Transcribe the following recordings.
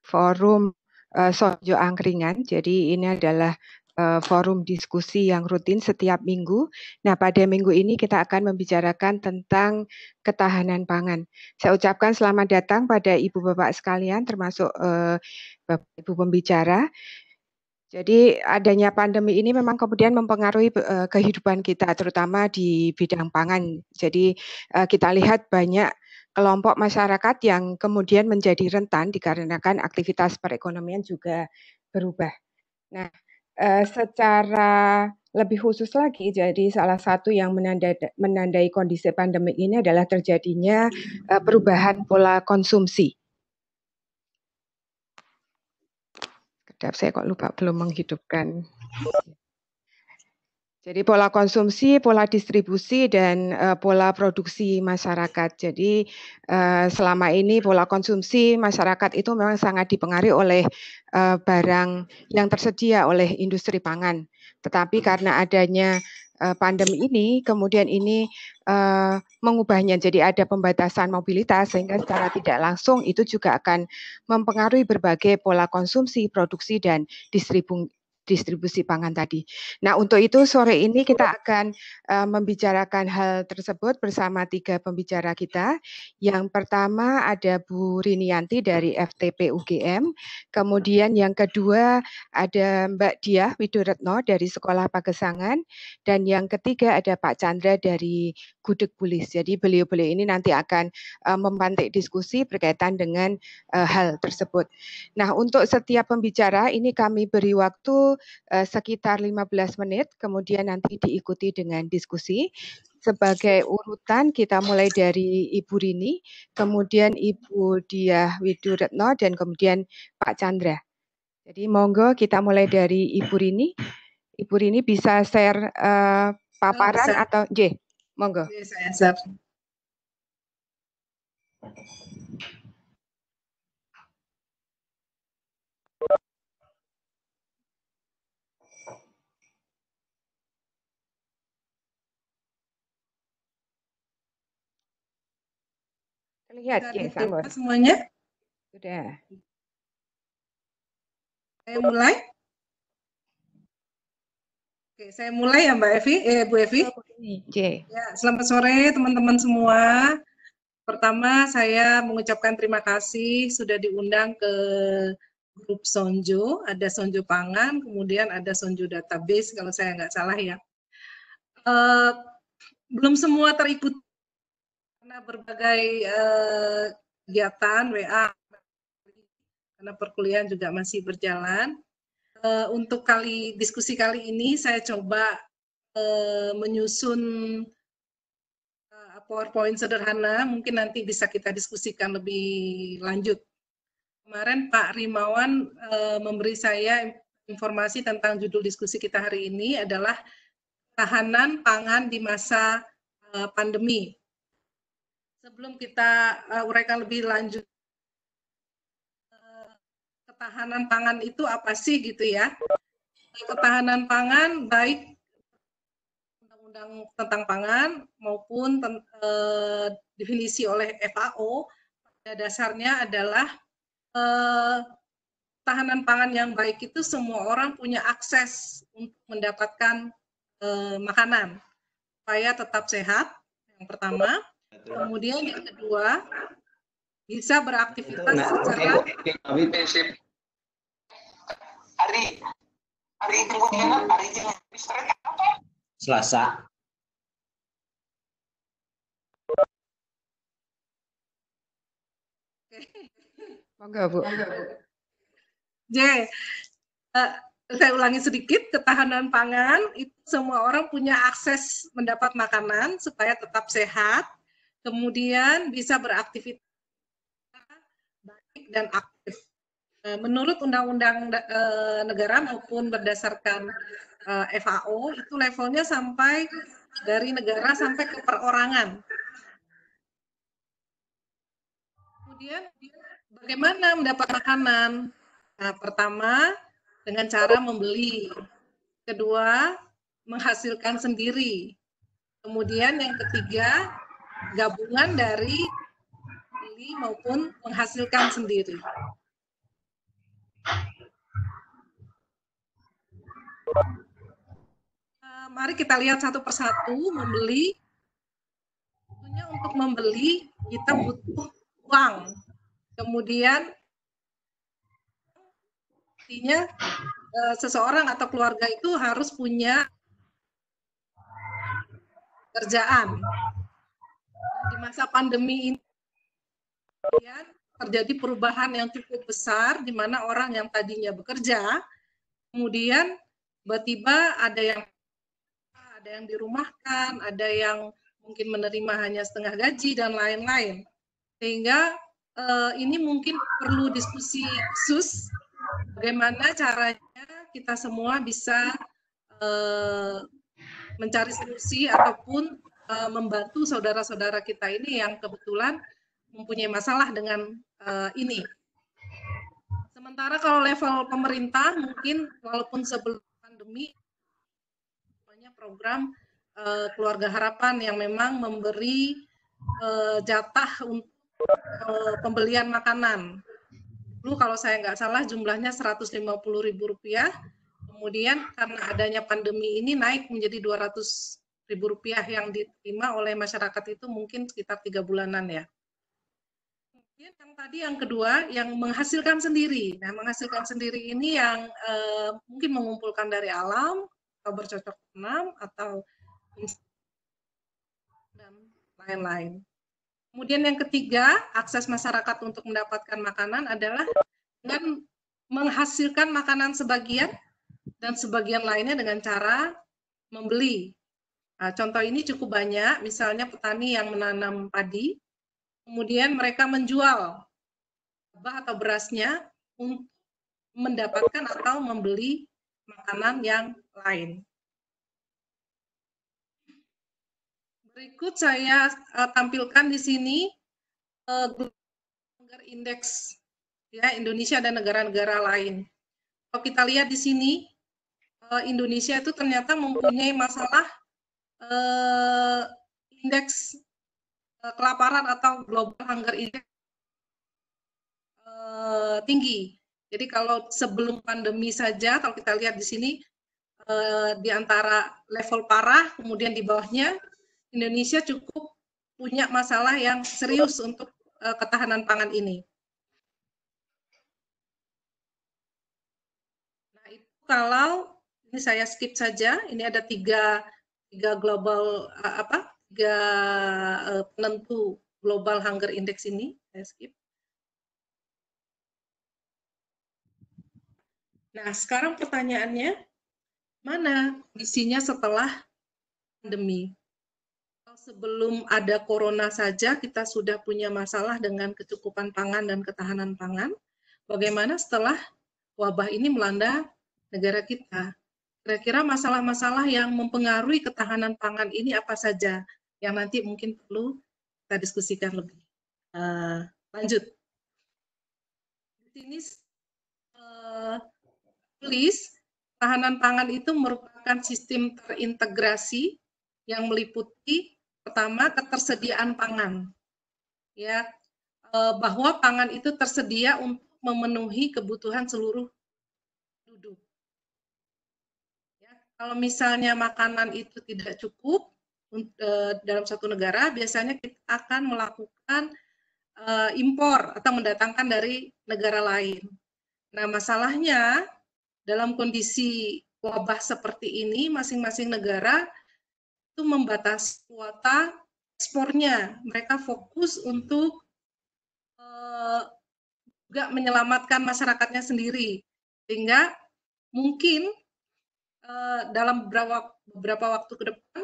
forum Sonjo Angkringan. Jadi ini adalah forum diskusi yang rutin setiap minggu. Nah, pada minggu ini kita akan membicarakan tentang ketahanan pangan. Saya ucapkan selamat datang pada Ibu Bapak sekalian, termasuk Bapak Ibu pembicara. Jadi adanya pandemi ini memang kemudian mempengaruhi kehidupan kita, terutama di bidang pangan. Jadi kita lihat banyak kelompok masyarakat yang kemudian menjadi rentan dikarenakan aktivitas perekonomian juga berubah. Nah, secara lebih khusus lagi, jadi salah satu yang menandai kondisi pandemi ini adalah terjadinya perubahan pola konsumsi. Saya kok lupa belum menghidupkan. Jadi pola konsumsi, pola distribusi, dan pola produksi masyarakat. Jadi selama ini pola konsumsi masyarakat itu memang sangat dipengaruhi oleh barang yang tersedia oleh industri pangan. Tetapi karena adanya pandemi ini, kemudian ini mengubahnya. Jadi ada pembatasan mobilitas, sehingga secara tidak langsung itu juga akan mempengaruhi berbagai pola konsumsi, produksi, dan distribusi pangan tadi. Nah, untuk itu sore ini kita akan membicarakan hal tersebut bersama 3 pembicara kita. Yang pertama ada Bu Rinianti dari FTP UGM, kemudian yang kedua ada Mbak Diah Widoretno dari Sekolah Pagesangan, dan yang ketiga ada Pak Chandra dari Gudeg Bulis. Jadi beliau-beliau ini nanti akan memantik diskusi berkaitan dengan hal tersebut. Nah, untuk setiap pembicara ini kami beri waktu sekitar 15 menit, kemudian nanti diikuti dengan diskusi. Sebagai urutan kita mulai dari Ibu Rini, kemudian Ibu Diah Widoretno, dan kemudian Pak Chandra. Jadi monggo kita mulai dari Ibu Rini. Ibu Rini bisa share paparan atau monggo. Saya share. Terlihat semuanya? Sudah. Saya mulai? Oke, saya mulai ya Mbak Evi, Bu Evi. Ya, selamat sore teman-teman semua. Pertama saya mengucapkan terima kasih sudah diundang ke grup Sonjo, ada Sonjo Pangan, kemudian ada Sonjo Database kalau saya nggak salah ya. Belum semua terikut karena berbagai kegiatan WA, karena perkuliahan juga masih berjalan. Untuk diskusi kali ini saya coba menyusun PowerPoint sederhana, mungkin nanti bisa kita diskusikan lebih lanjut. Kemarin Pak Rimawan memberi saya informasi tentang judul diskusi kita hari ini adalah ketahanan pangan di masa pandemi. Sebelum kita uraikan lebih lanjut, ketahanan pangan itu apa sih gitu ya? Ketahanan pangan baik undang-undang tentang pangan maupun definisi oleh FAO pada dasarnya adalah ketahanan pangan yang baik itu semua orang punya akses untuk mendapatkan makanan supaya tetap sehat, yang pertama. Kemudian yang kedua, bisa beraktivitas secara Selasa. Monggo Bu. Saya ulangi sedikit, ketahanan pangan itu semua orang punya akses mendapat makanan supaya tetap sehat, kemudian bisa beraktivitas baik dan aktif. Menurut undang-undang negara maupun berdasarkan FAO itu levelnya sampai dari negara sampai ke perorangan. Kemudian bagaimana mendapat makanan? Nah, pertama dengan cara membeli, kedua menghasilkan sendiri, kemudian yang ketiga gabungan dari beli maupun menghasilkan sendiri. Mari kita lihat satu persatu. Untuk membeli kita butuh uang. Kemudian artinya seseorang atau keluarga itu harus punya kerjaan. Di masa pandemi ini terjadi perubahan yang cukup besar, di mana orang yang tadinya bekerja, kemudian tiba-tiba ada yang dirumahkan, ada yang mungkin menerima hanya setengah gaji dan lain-lain. Sehingga ini mungkin perlu diskusi khusus bagaimana caranya kita semua bisa mencari solusi ataupun membantu saudara-saudara kita ini yang kebetulan mempunyai masalah dengan ini. Sementara kalau level pemerintah mungkin walaupun sebelum pandemi banyak program Keluarga Harapan yang memang memberi jatah untuk pembelian makanan. Dulu kalau saya nggak salah jumlahnya Rp150.000. Kemudian karena adanya pandemi ini naik menjadi Rp200.000 yang diterima oleh masyarakat itu mungkin sekitar 3 bulanan ya. Kemudian yang tadi yang kedua yang menghasilkan sendiri. Nah, menghasilkan sendiri ini yang mungkin mengumpulkan dari alam atau bercocok tanam atau dan lain-lain. Kemudian yang ketiga, akses masyarakat untuk mendapatkan makanan adalah dengan menghasilkan makanan sebagian dan sebagian lainnya dengan cara membeli. Nah, contoh ini cukup banyak, misalnya petani yang menanam padi, kemudian mereka menjual gabah atau berasnya untuk mendapatkan atau membeli makanan yang lain. Berikut saya tampilkan di sini Hunger Index ya Indonesia dan negara-negara lain. Kalau kita lihat di sini Indonesia itu ternyata mempunyai masalah indeks kelaparan atau Global Hunger Index tinggi. Jadi kalau sebelum pandemi saja, kalau kita lihat di sini di antara level parah, kemudian di bawahnya Indonesia cukup punya masalah yang serius untuk ketahanan pangan ini. Nah itu kalau ini saya skip saja, ini ada tiga global tiga penentu Global Hunger Index ini, saya skip. Nah, sekarang pertanyaannya, mana kondisinya setelah pandemi? Sebelum ada corona saja, kita sudah punya masalah dengan kecukupan pangan dan ketahanan pangan. Bagaimana setelah wabah ini melanda negara kita? Kira-kira masalah-masalah yang mempengaruhi ketahanan pangan ini apa saja? Yang nanti mungkin perlu kita diskusikan lebih lanjut. Di sini tulis ketahanan pangan itu merupakan sistem terintegrasi yang meliputi pertama ketersediaan pangan, ya bahwa pangan itu tersedia untuk memenuhi kebutuhan seluruh penduduk. Ya, kalau misalnya makanan itu tidak cukup dalam satu negara, biasanya kita akan melakukan impor atau mendatangkan dari negara lain. Nah, masalahnya dalam kondisi wabah seperti ini, masing-masing negara itu membatasi kuota ekspornya. Mereka fokus untuk juga menyelamatkan masyarakatnya sendiri. Sehingga mungkin dalam beberapa waktu ke depan,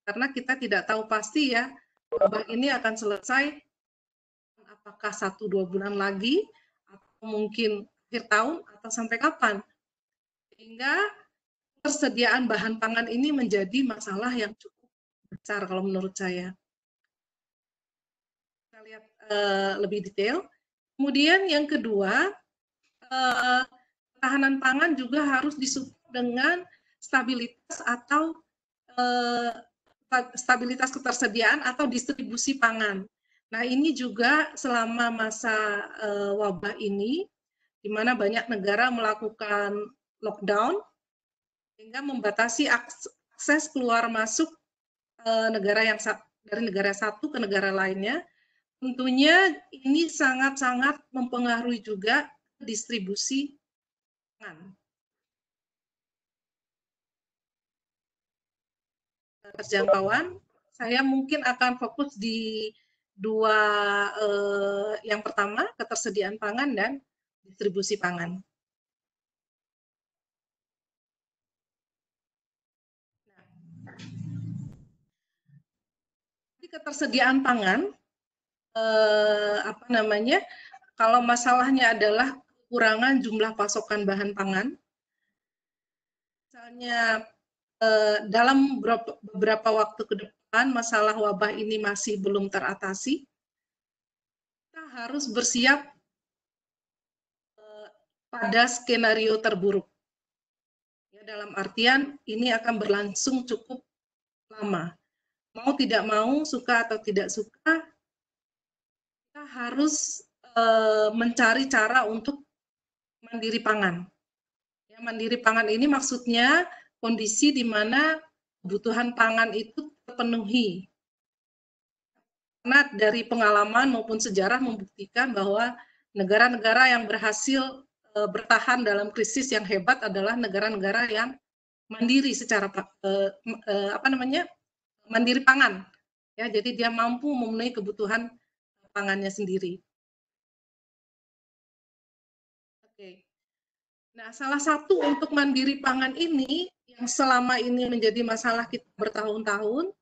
karena kita tidak tahu pasti ya, wabah ini akan selesai apakah 1-2 bulan lagi, atau mungkin akhir tahun, atau sampai kapan. Sehingga persediaan bahan pangan ini menjadi masalah yang cukup besar kalau menurut saya. Kita lihat lebih detail. Kemudian yang kedua, ketahanan pangan juga harus disupport dengan stabilitas atau stabilitas ketersediaan atau distribusi pangan. Nah ini juga selama masa wabah ini, di mana banyak negara melakukan lockdown, sehingga membatasi akses keluar masuk negara yang dari negara satu ke negara lainnya. Tentunya ini sangat-sangat mempengaruhi juga distribusi pangan. Terjangkauan, saya mungkin akan fokus di dua yang pertama, ketersediaan pangan dan distribusi pangan. Ketersediaan pangan, kalau masalahnya adalah kekurangan jumlah pasokan bahan pangan, misalnya dalam beberapa waktu ke depan masalah wabah ini masih belum teratasi, kita harus bersiap pada skenario terburuk. Ya, dalam artian ini akan berlangsung cukup lama. Mau tidak mau, suka atau tidak suka, kita harus mencari cara untuk mandiri pangan. Ya, mandiri pangan ini maksudnya kondisi di mana kebutuhan pangan itu terpenuhi. Karena dari pengalaman maupun sejarah membuktikan bahwa negara-negara yang berhasil bertahan dalam krisis yang hebat adalah negara-negara yang mandiri secara mandiri pangan, ya, jadi dia mampu memenuhi kebutuhan pangannya sendiri. Oke. Nah, salah satu untuk mandiri pangan ini yang selama ini menjadi masalah kita bertahun-tahun,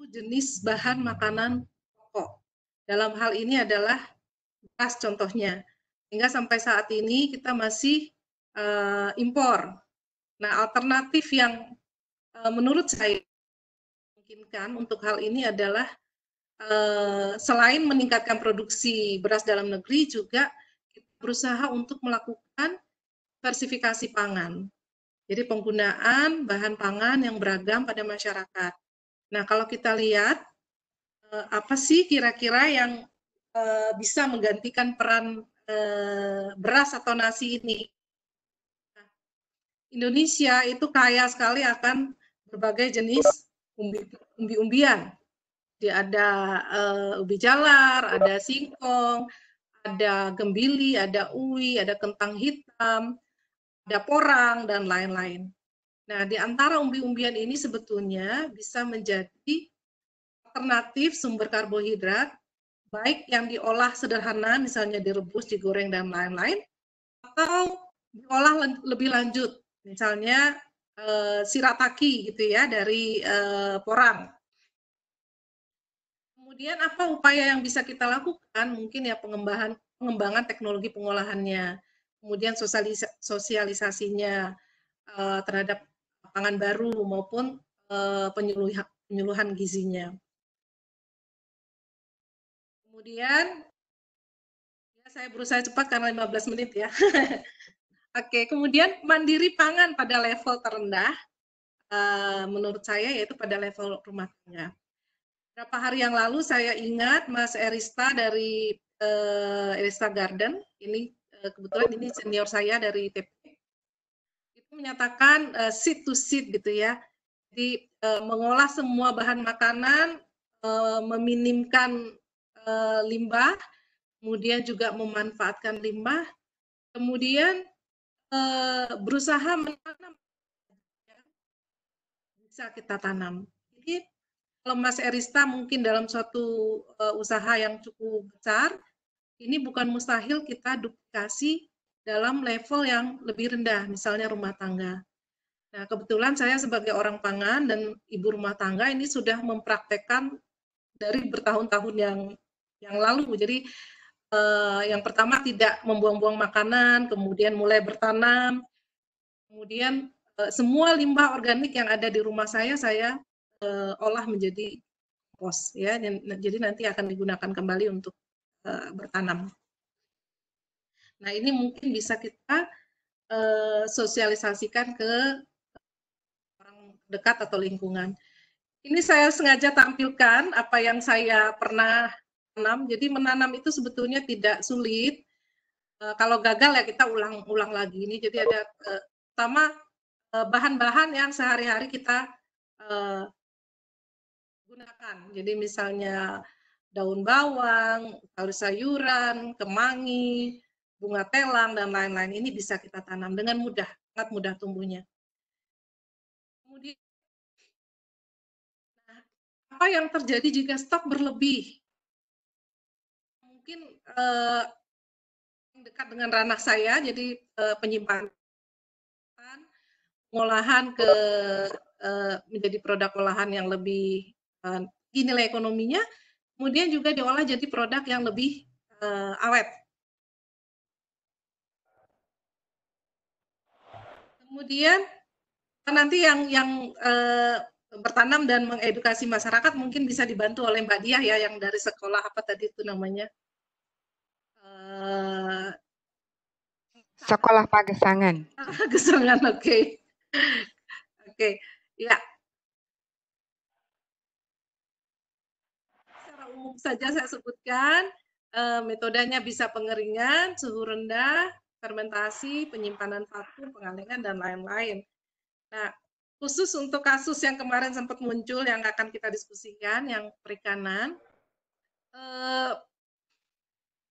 jenis bahan makanan pokok. Dalam hal ini adalah beras contohnya. Hingga sampai saat ini kita masih impor. Nah, alternatif yang menurut saya memungkinkan untuk hal ini adalah selain meningkatkan produksi beras dalam negeri, juga kita berusaha untuk melakukan diversifikasi pangan. Jadi penggunaan bahan pangan yang beragam pada masyarakat. Nah, kalau kita lihat apa sih kira-kira yang bisa menggantikan peran beras atau nasi ini? Nah, Indonesia itu kaya sekali akan berbagai jenis umbi-umbian. Jadi ada ubi jalar, ada singkong, ada gembili, ada uwi, ada kentang hitam, ada porang, dan lain-lain. Nah, di antara umbi-umbian ini sebetulnya bisa menjadi alternatif sumber karbohidrat, baik yang diolah sederhana, misalnya direbus, digoreng, dan lain-lain, atau diolah lebih lanjut, misalnya shirataki gitu ya, dari porang. Kemudian apa upaya yang bisa kita lakukan? Mungkin ya pengembangan teknologi pengolahannya, kemudian sosialisasinya terhadap pangan baru maupun penyuluhan gizinya. Kemudian ya saya berusaha cepat karena 15 menit ya. Oke, kemudian mandiri pangan pada level terendah menurut saya yaitu pada level rumah tangga. Beberapa hari yang lalu saya ingat Mas Erista dari Erista Garden, ini kebetulan ini senior saya dari TP, itu menyatakan seed to seed gitu ya. Jadi mengolah semua bahan makanan, meminimkan limbah, kemudian juga memanfaatkan limbah, kemudian berusaha menanam bisa kita tanam. Jadi kalau Mas Erista mungkin dalam suatu usaha yang cukup besar, ini bukan mustahil kita duplikasi dalam level yang lebih rendah, misalnya rumah tangga. Nah, kebetulan saya sebagai orang pangan dan ibu rumah tangga ini sudah mempraktekkan dari bertahun-tahun yang lalu. Jadi yang pertama tidak membuang-buang makanan, kemudian mulai bertanam, kemudian semua limbah organik yang ada di rumah saya olah menjadi kompos ya, jadi nanti akan digunakan kembali untuk bertanam. Nah, ini mungkin bisa kita sosialisasikan ke orang dekat atau lingkungan. Ini saya sengaja tampilkan apa yang saya pernah tanam. Jadi menanam itu sebetulnya tidak sulit. Kalau gagal ya kita ulang lagi. Ini jadi ada pertama bahan-bahan yang sehari-hari kita gunakan. Jadi misalnya daun bawang, sayur-sayuran, kemangi, bunga telang, dan lain-lain. Ini bisa kita tanam dengan mudah, sangat mudah tumbuhnya. Kemudian, apa yang terjadi jika stok berlebih? Mungkin dekat dengan ranah saya, jadi penyimpanan, pengolahan ke menjadi produk olahan yang lebih nilai ekonominya, kemudian juga diolah jadi produk yang lebih awet. Kemudian nanti yang bertanam dan mengedukasi masyarakat mungkin bisa dibantu oleh Mbak Diah ya, yang dari sekolah apa tadi itu namanya? Sekolah Pagesangan. Pagesangan, oke. Oke, ya. Secara umum saja saya sebutkan, metodenya bisa pengeringan, suhu rendah, fermentasi, penyimpanan vakum, pengalengan, dan lain-lain. Nah, khusus untuk kasus yang kemarin sempat muncul yang akan kita diskusikan, yang perikanan,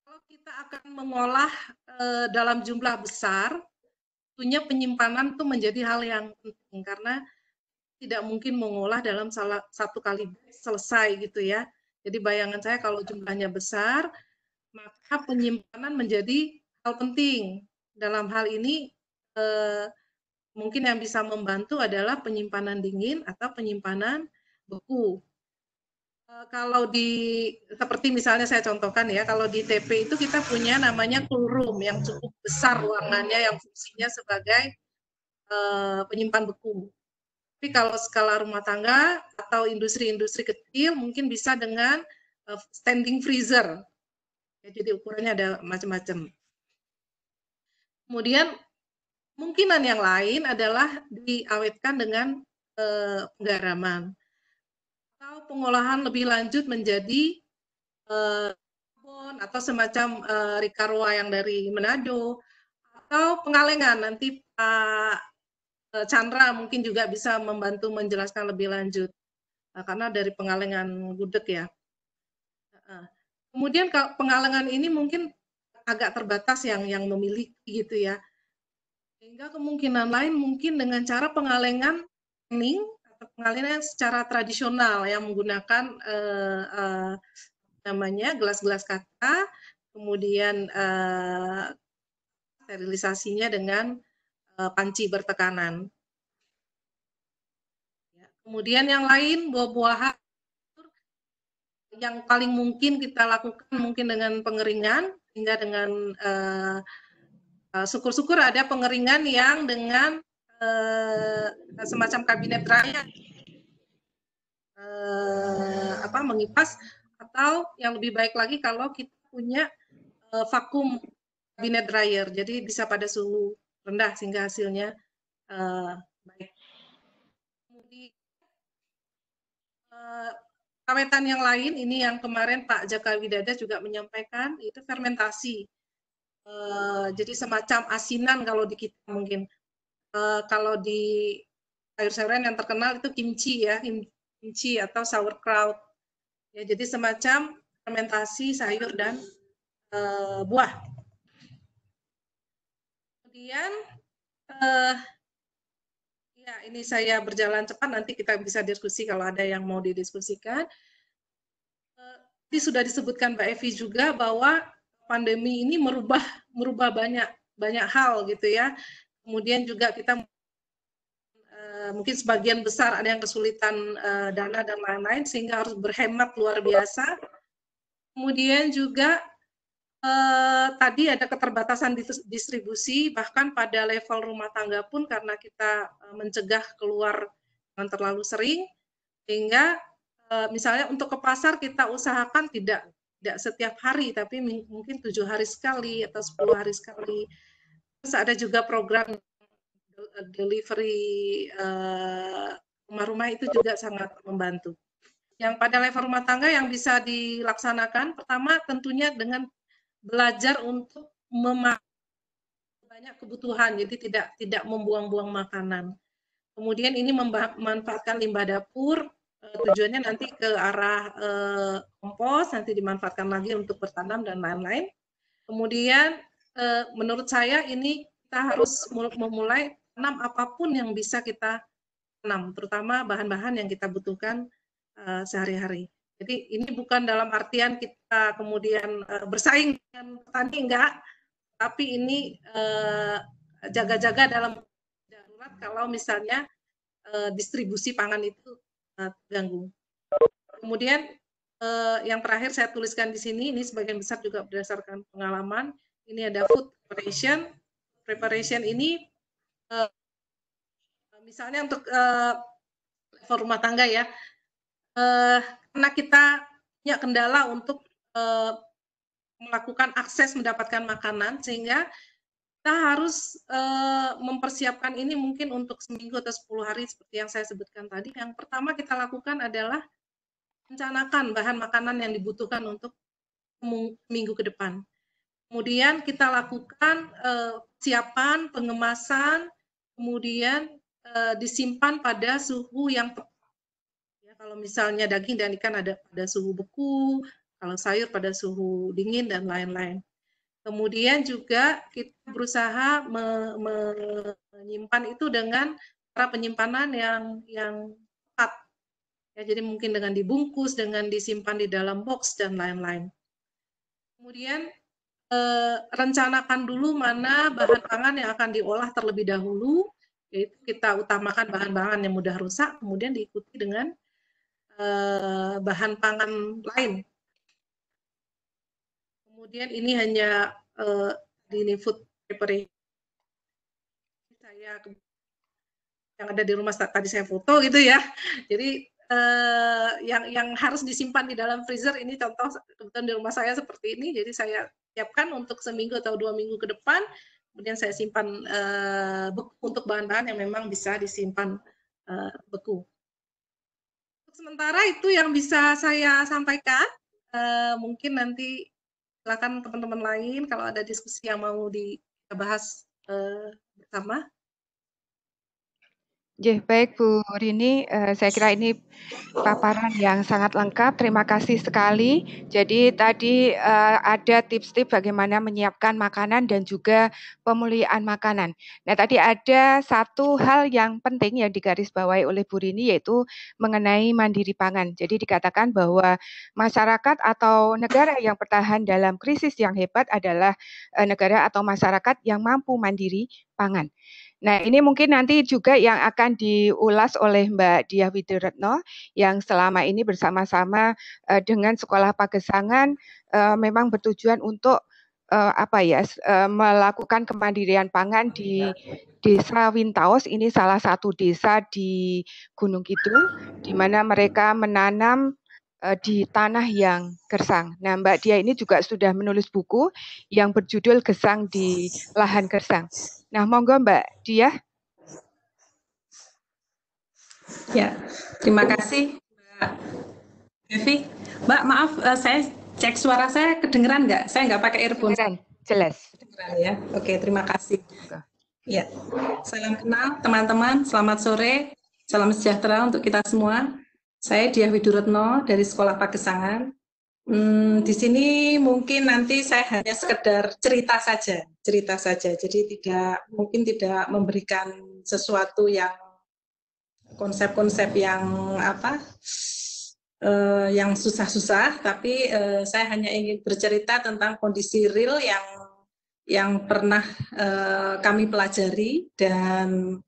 kalau kita akan mengolah dalam jumlah besar, tentunya penyimpanan itu menjadi hal yang penting karena tidak mungkin mengolah dalam satu kali selesai gitu ya. Jadi bayangan saya kalau jumlahnya besar, maka penyimpanan menjadi hal penting. Dalam hal ini mungkin yang bisa membantu adalah penyimpanan dingin atau penyimpanan beku. Kalau seperti misalnya saya contohkan ya, kalau di TP itu kita punya namanya cool room yang cukup besar ruangannya yang fungsinya sebagai penyimpan beku. Tapi kalau skala rumah tangga atau industri-industri kecil mungkin bisa dengan standing freezer. Ya, jadi ukurannya ada macam-macam. Kemudian kemungkinan yang lain adalah diawetkan dengan penggaraman atau pengolahan lebih lanjut menjadi karbon atau semacam Ricarwa yang dari Manado, atau pengalengan. Nanti Pak Chandra mungkin juga bisa membantu menjelaskan lebih lanjut karena dari pengalengan gudeg ya. Kemudian pengalengan ini mungkin agak terbatas yang memiliki gitu ya. Sehingga kemungkinan lain mungkin dengan cara pengalengan tanning atau pengalengan secara tradisional yang menggunakan namanya gelas-gelas kaca, kemudian sterilisasinya dengan panci bertekanan. Ya, kemudian yang lain buah-buahan yang paling mungkin kita lakukan mungkin dengan pengeringan, hingga dengan syukur-syukur ada pengeringan yang dengan semacam kabinet dryer, mengipas, atau yang lebih baik lagi kalau kita punya vakum kabinet dryer, jadi bisa pada suhu rendah sehingga hasilnya baik. Kemudian awetan yang lain ini yang kemarin Pak Jaka Widada juga menyampaikan, itu fermentasi. Jadi semacam asinan kalau di kita mungkin. Kalau di sayur-sayuran yang terkenal itu kimchi ya, kimchi atau sauerkraut. Ya, jadi semacam fermentasi sayur dan buah. Kemudian ya ini saya berjalan cepat, nanti kita bisa diskusi kalau ada yang mau didiskusikan. Tadi sudah disebutkan Mbak Evi juga bahwa pandemi ini merubah banyak hal gitu ya. Kemudian juga kita mungkin sebagian besar ada yang kesulitan dana dan lain-lain sehingga harus berhemat luar biasa. Kemudian juga tadi ada keterbatasan distribusi, bahkan pada level rumah tangga pun karena kita mencegah keluar yang terlalu sering, sehingga misalnya untuk ke pasar kita usahakan tidak setiap hari, tapi mungkin 7 hari sekali atau 10 hari sekali. Terus ada juga program delivery rumah-rumah itu juga sangat membantu. Yang pada level rumah tangga yang bisa dilaksanakan, pertama tentunya dengan belajar untuk banyak kebutuhan, jadi tidak membuang-buang makanan. Kemudian ini memanfaatkan limbah dapur, tujuannya nanti ke arah kompos, nanti dimanfaatkan lagi untuk bertanam dan lain-lain. Kemudian menurut saya ini kita harus memulai tanam apapun yang bisa kita tanam, terutama bahan-bahan yang kita butuhkan sehari-hari. Jadi ini bukan dalam artian kita kemudian bersaing dengan petani, enggak, tapi ini jaga-jaga dalam darurat kalau misalnya distribusi pangan itu terganggu. Kemudian yang terakhir saya tuliskan di sini, ini sebagian besar juga berdasarkan pengalaman. Ini ada food preparation. Preparation ini misalnya untuk level rumah tangga ya, karena kita punya kendala untuk melakukan akses mendapatkan makanan, sehingga kita harus mempersiapkan ini mungkin untuk seminggu atau 10 hari seperti yang saya sebutkan tadi. Yang pertama kita lakukan adalah rencanakan bahan makanan yang dibutuhkan untuk minggu ke depan. Kemudian kita lakukan siapan, pengemasan, kemudian disimpan pada suhu yang tepat. Ya, kalau misalnya daging dan ikan ada pada suhu beku, kalau sayur pada suhu dingin dan lain-lain. Kemudian juga kita berusaha menyimpan itu dengan cara penyimpanan yang tepat. Ya, jadi mungkin dengan dibungkus, dengan disimpan di dalam box dan lain-lain. Kemudian rencanakan dulu mana bahan pangan yang akan diolah terlebih dahulu, yaitu kita utamakan bahan-bahan yang mudah rusak, kemudian diikuti dengan bahan pangan lain. Kemudian ini hanya di food preparation saya yang ada di rumah tadi saya foto gitu ya. Jadi yang harus disimpan di dalam freezer ini contoh kebetulan di rumah saya seperti ini. Jadi saya siapkan untuk seminggu atau 2 minggu ke depan. Kemudian saya simpan beku untuk bahan-bahan yang memang bisa disimpan beku. Untuk sementara itu yang bisa saya sampaikan. Mungkin nanti silakan teman-teman lain kalau ada diskusi yang mau kita bahas bersama. Baik Bu Rini, saya kira ini paparan yang sangat lengkap. Terima kasih sekali. Jadi tadi ada tips-tips bagaimana menyiapkan makanan dan juga pemulihan makanan. Nah tadi ada satu hal yang penting yang digarisbawahi oleh Bu Rini yaitu mengenai mandiri pangan. Jadi dikatakan bahwa masyarakat atau negara yang bertahan dalam krisis yang hebat adalah negara atau masyarakat yang mampu mandiri pangan. Nah, ini mungkin nanti juga yang akan diulas oleh Mbak Diah Widiretno yang selama ini bersama-sama dengan Sekolah Pagesangan memang bertujuan untuk melakukan kemandirian pangan di Desa Wintaos. Ini salah satu desa di Gunung Kidul di mana mereka menanam di tanah yang gersang. Nah, Mbak Diah ini juga sudah menulis buku yang berjudul Gesang di Lahan Gersang. Nah, monggo Mbak Diah. Ya, terima kasih Mbak Devi. Mbak, maaf, saya cek suara saya kedengeran nggak? Saya nggak pakai earphone. Kedengeran, jelas. Kedengeran ya. Oke, terima kasih. Ya, salam kenal teman-teman. Selamat sore, salam sejahtera untuk kita semua. Saya Diah Widiretno dari Sekolah Pagesangan. Di sini mungkin nanti saya hanya sekedar cerita saja. Jadi mungkin tidak memberikan sesuatu yang konsep-konsep yang yang susah-susah, tapi saya hanya ingin bercerita tentang kondisi real yang pernah kami pelajari dan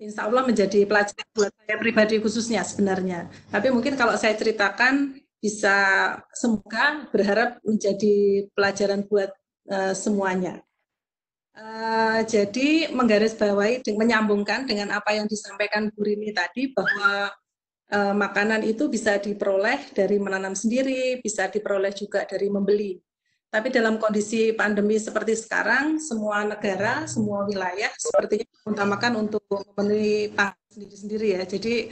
insya Allah menjadi pelajaran buat saya pribadi khususnya sebenarnya. Tapi mungkin kalau saya ceritakan bisa semoga berharap menjadi pelajaran buat semuanya. Jadi menggarisbawahi, menyambungkan dengan apa yang disampaikan Bu Rini tadi bahwa makanan itu bisa diperoleh dari menanam sendiri, bisa diperoleh juga dari membeli. Tapi dalam kondisi pandemi seperti sekarang, semua negara, semua wilayah sepertinya mengutamakan untuk memenuhi pangan sendiri-sendiri ya. Jadi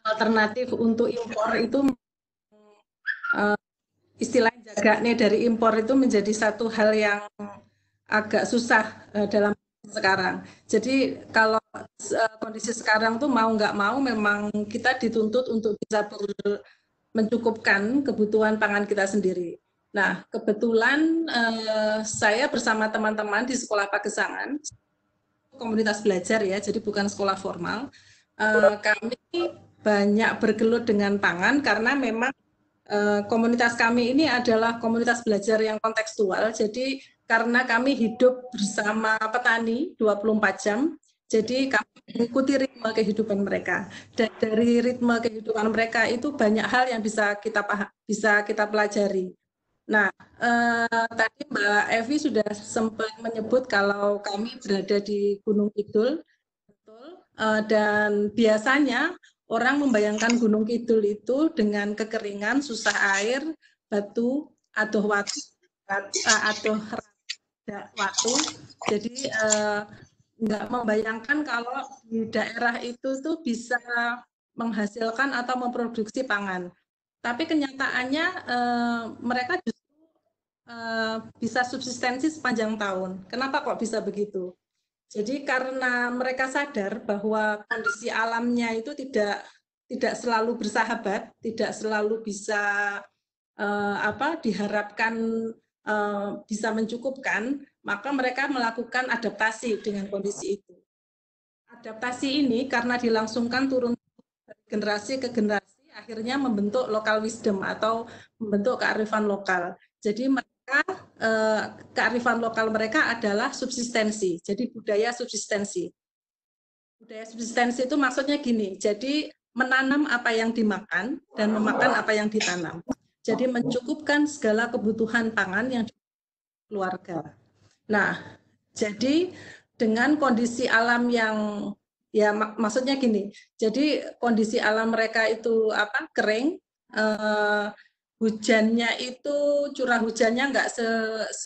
alternatif untuk impor itu istilahnya jaganya dari impor itu menjadi satu hal yang agak susah dalam sekarang. Jadi kalau kondisi sekarang tuh mau nggak mau memang kita dituntut untuk bisa mencukupkan kebutuhan pangan kita sendiri. Nah, kebetulan saya bersama teman-teman di Sekolah Pagesangan, komunitas belajar ya, jadi bukan sekolah formal, kami banyak bergelut dengan pangan karena memang komunitas kami ini adalah komunitas belajar yang kontekstual, jadi karena kami hidup bersama petani 24 jam, jadi kami mengikuti ritme kehidupan mereka. Dan dari ritme kehidupan mereka itu banyak hal yang bisa kita pelajari. Nah, tadi Mbak Evi sudah sempat menyebut kalau kami berada di Gunung Kidul, betul. Dan biasanya orang membayangkan Gunung Kidul itu dengan kekeringan, susah air, batu, aduh watu, jadi nggak membayangkan kalau di daerah itu tuh bisa menghasilkan atau memproduksi pangan. Tapi kenyataannya mereka justru bisa subsistensi sepanjang tahun. Kenapa kok bisa begitu? Jadi karena mereka sadar bahwa kondisi alamnya itu tidak selalu bersahabat, tidak selalu bisa diharapkan bisa mencukupkan, maka mereka melakukan adaptasi dengan kondisi itu. Adaptasi ini karena dilangsungkan turun dari generasi ke generasi, akhirnya membentuk local wisdom atau membentuk kearifan lokal. Jadi mereka kearifan lokal mereka adalah subsistensi, jadi budaya subsistensi. Budaya subsistensi itu maksudnya gini, jadi menanam apa yang dimakan dan memakan apa yang ditanam. Jadi mencukupkan segala kebutuhan pangan yang keluarga. Nah, jadi dengan kondisi alam yang ya maksudnya gini, jadi kondisi alam mereka itu kering, hujannya itu curah hujannya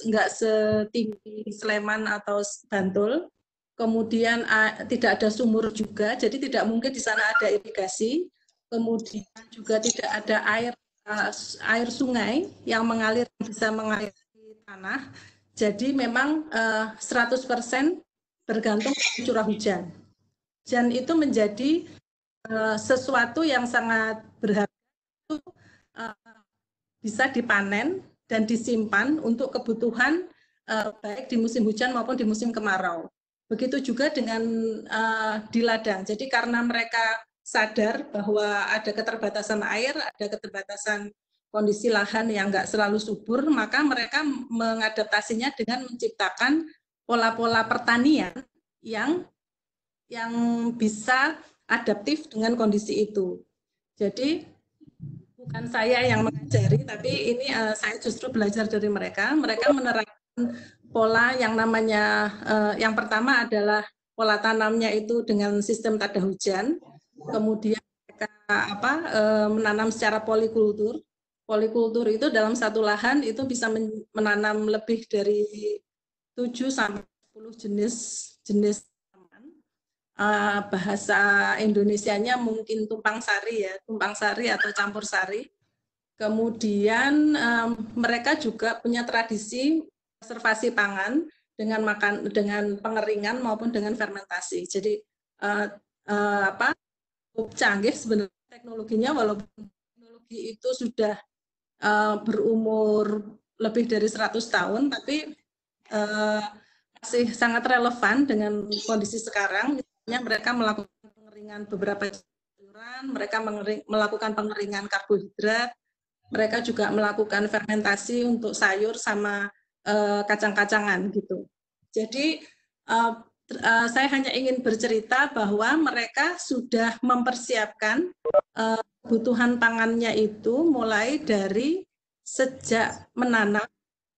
nggak setinggi Sleman atau Bantul, kemudian tidak ada sumur juga, jadi tidak mungkin di sana ada irigasi, kemudian juga tidak ada air sungai yang mengalir bisa mengairi tanah. Jadi memang 100% bergantung curah hujan. Dan itu menjadi sesuatu yang sangat berharga, bisa dipanen dan disimpan untuk kebutuhan baik di musim hujan maupun di musim kemarau. Begitu juga dengan di ladang. Jadi karena mereka sadar bahwa ada keterbatasan air, ada keterbatasan kondisi lahan yang nggak selalu subur, maka mereka mengadaptasinya dengan menciptakan pola-pola pertanian yang bisa adaptif dengan kondisi itu. Jadi bukan saya yang mengajari, tapi ini saya justru belajar dari mereka. Mereka menerapkan pola yang namanya, yang pertama adalah pola tanamnya itu dengan sistem tada hujan, kemudian mereka menanam secara polikultur. Polikultur itu dalam satu lahan itu bisa menanam lebih dari 7 sampai 10 jenis tanaman. Bahasa Indonesianya mungkin tumpang sari ya, tumpang sari atau campur sari. Kemudian mereka juga punya tradisi konservasi pangan dengan pengeringan maupun dengan fermentasi. Jadi cukup canggih sebenarnya teknologinya, walaupun teknologi itu sudah berumur lebih dari 100 tahun, tapi masih sangat relevan dengan kondisi sekarang. Misalnya mereka melakukan pengeringan beberapa sayuran, mereka melakukan pengeringan karbohidrat, mereka juga melakukan fermentasi untuk sayur sama kacang-kacangan gitu. Jadi saya hanya ingin bercerita bahwa mereka sudah mempersiapkan kebutuhan pangannya itu mulai dari sejak menanam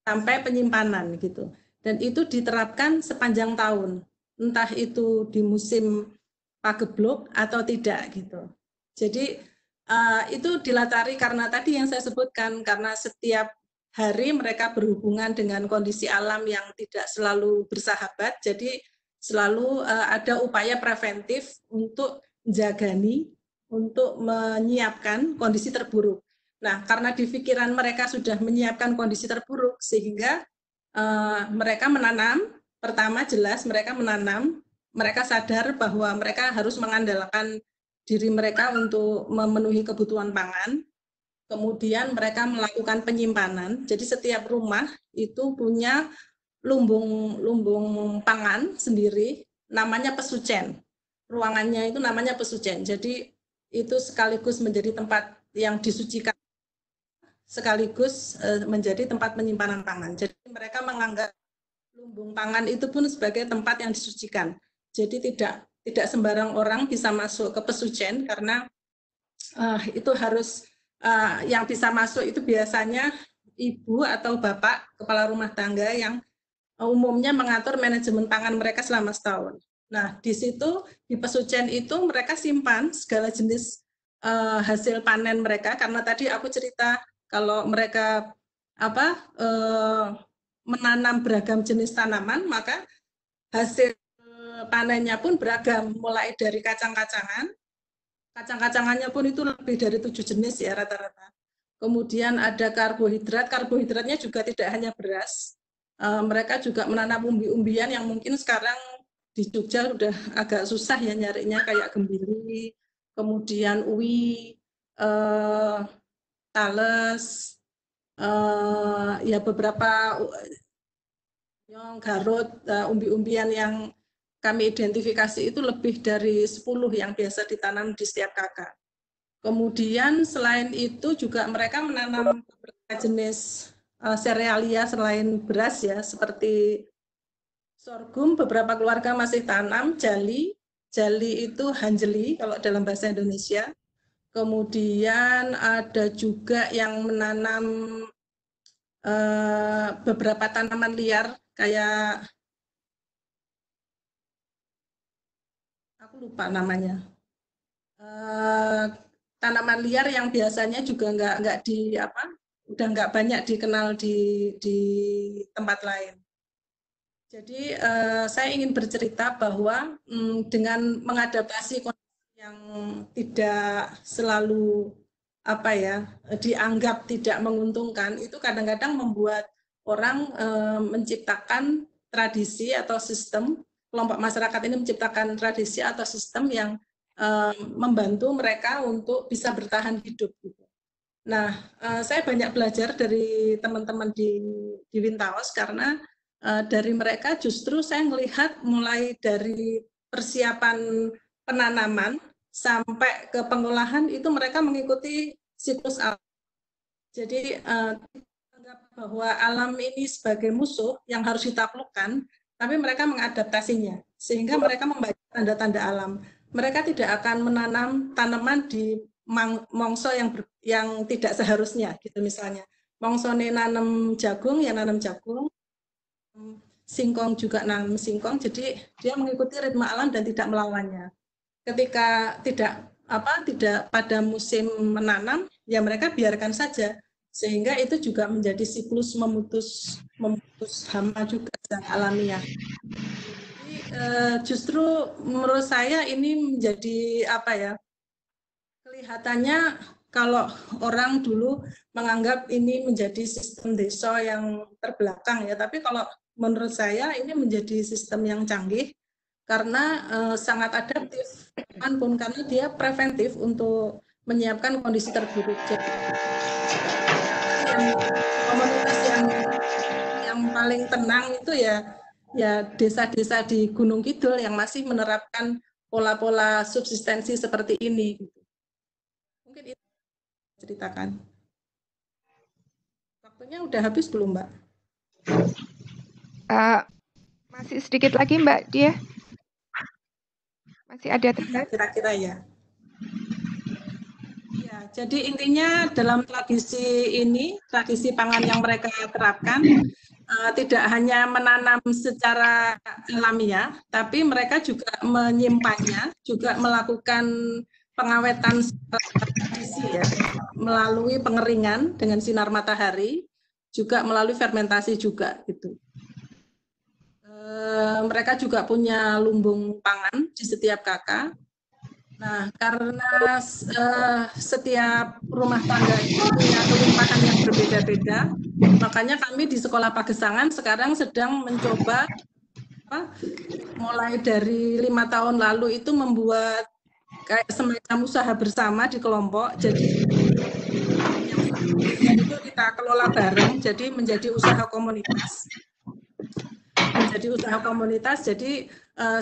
sampai penyimpanan gitu. Dan itu diterapkan sepanjang tahun, entah itu di musim pagebluk atau tidak gitu. Jadi itu dilatari karena tadi yang saya sebutkan, karena setiap hari mereka berhubungan dengan kondisi alam yang tidak selalu bersahabat, jadi selalu ada upaya preventif untuk menjagani, untuk menyiapkan kondisi terburuk. Nah, karena di pikiran mereka sudah menyiapkan kondisi terburuk, sehingga mereka menanam. Pertama jelas mereka menanam, mereka sadar bahwa mereka harus mengandalkan diri mereka untuk memenuhi kebutuhan pangan. Kemudian mereka melakukan penyimpanan. Jadi setiap rumah itu punya lumbung pangan sendiri, namanya pesucen. Ruangannya itu namanya pesucen. Jadi itu sekaligus menjadi tempat yang disucikan, sekaligus menjadi tempat penyimpanan pangan. Jadi mereka menganggap lumbung pangan itu pun sebagai tempat yang disucikan. Jadi tidak sembarang orang bisa masuk ke pesucen, karena itu harus yang bisa masuk itu biasanya ibu atau bapak kepala rumah tangga yang umumnya mengatur manajemen pangan mereka selama setahun. Nah, di situ di pesucen itu mereka simpan segala jenis hasil panen mereka, karena tadi aku cerita kalau mereka menanam beragam jenis tanaman, maka hasil panennya pun beragam, mulai dari kacang-kacangan. Kacang-kacangannya pun itu lebih dari 7 jenis ya rata-rata. Kemudian ada karbohidrat, karbohidratnya juga tidak hanya beras. Mereka juga menanam umbi-umbian yang mungkin sekarang di Jogja udah agak susah ya nyarinya, kayak gembiri, kemudian uwi, tales, ya beberapa garut, umbi-umbian yang kami identifikasi itu lebih dari 10 yang biasa ditanam di setiap kakak. Kemudian selain itu juga mereka menanam beberapa jenis serealia selain beras ya, seperti sorghum, beberapa keluarga masih tanam, jali itu hanjeli kalau dalam bahasa Indonesia. Kemudian ada juga yang menanam beberapa tanaman liar, kayak aku lupa namanya. Tanaman liar yang biasanya juga udah nggak banyak dikenal di tempat lain. Jadi saya ingin bercerita bahwa dengan mengadaptasi kondisi yang tidak selalu dianggap tidak menguntungkan, itu kadang-kadang membuat orang menciptakan tradisi atau sistem, kelompok masyarakat ini menciptakan tradisi atau sistem yang membantu mereka untuk bisa bertahan hidup. Nah, saya banyak belajar dari teman-teman di Wintaos, karena dari mereka justru saya melihat mulai dari persiapan penanaman sampai ke pengolahan itu mereka mengikuti siklus alam. Jadi anggap bahwa alam ini sebagai musuh yang harus ditaklukkan, tapi mereka mengadaptasinya sehingga mereka membaca tanda-tanda alam. Mereka tidak akan menanam tanaman di mongso yang tidak seharusnya, gitu misalnya. Mongsone nanam jagung, ya nanam jagung. Singkong juga nanam singkong, jadi dia mengikuti ritme alam dan tidak melawannya. Ketika tidak pada musim menanam, ya mereka biarkan saja, sehingga itu juga menjadi siklus memutus hama juga yang alamiah. Jadi justru menurut saya ini menjadi kelihatannya kalau orang dulu menganggap ini menjadi sistem desa yang terbelakang ya, tapi kalau menurut saya ini menjadi sistem yang canggih karena sangat adaptif, pun karena dia preventif untuk menyiapkan kondisi terburuk. Jadi komunitas yang paling tenang itu ya desa-desa di Gunung Kidul yang masih menerapkan pola-pola subsistensi seperti ini. Mungkin itu ceritakan. Waktunya udah habis belum, Mbak? Masih sedikit lagi, Mbak Dia. Masih ada tambahan? Kira-kira ya. Ya, jadi intinya dalam tradisi ini, tradisi pangan yang mereka terapkan, tidak hanya menanam secara alamiah, tapi mereka juga menyimpannya, juga melakukan pengawetan tradisi ya, melalui pengeringan dengan sinar matahari, juga melalui fermentasi juga gitu. Mereka juga punya lumbung pangan di setiap kakak. Nah, karena setiap rumah tangga itu punya kelimpahan yang berbeda-beda, makanya kami di Sekolah Pagesangan sekarang sedang mencoba mulai dari 5 tahun lalu itu membuat kayak semacam usaha bersama di kelompok. Jadi yang itu kita kelola bareng, jadi menjadi usaha komunitas. Jadi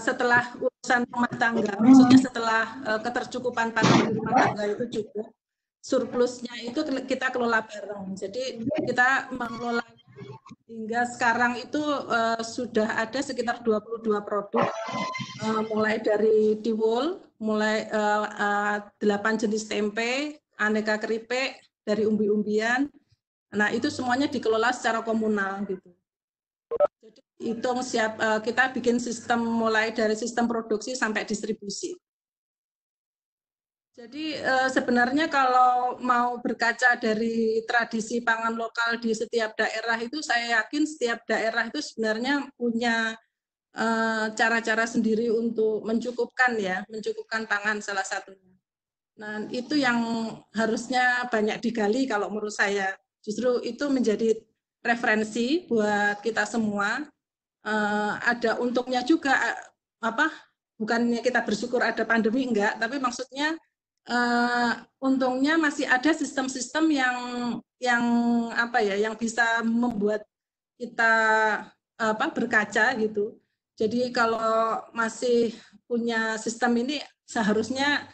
setelah urusan rumah tangga, maksudnya setelah ketercukupan pangan di rumah tangga itu cukup, surplusnya itu kita kelola bareng. Jadi kita mengelola hingga sekarang itu sudah ada sekitar 22 produk, mulai dari tiwul, mulai 8 jenis tempe, aneka keripik, dari umbi-umbian. Nah, itu semuanya dikelola secara komunal gitu. Jadi hitung siap, kita bikin sistem mulai dari sistem produksi sampai distribusi. Jadi sebenarnya kalau mau berkaca dari tradisi pangan lokal di setiap daerah itu, saya yakin setiap daerah itu sebenarnya punya cara-cara sendiri untuk mencukupkan pangan salah satunya. Nah, itu yang harusnya banyak digali kalau menurut saya. Justru itu menjadi referensi buat kita semua. Ada untungnya juga, bukannya kita bersyukur ada pandemi, enggak, tapi maksudnya untungnya masih ada sistem-sistem yang bisa membuat kita berkaca gitu. Jadi kalau masih punya sistem ini seharusnya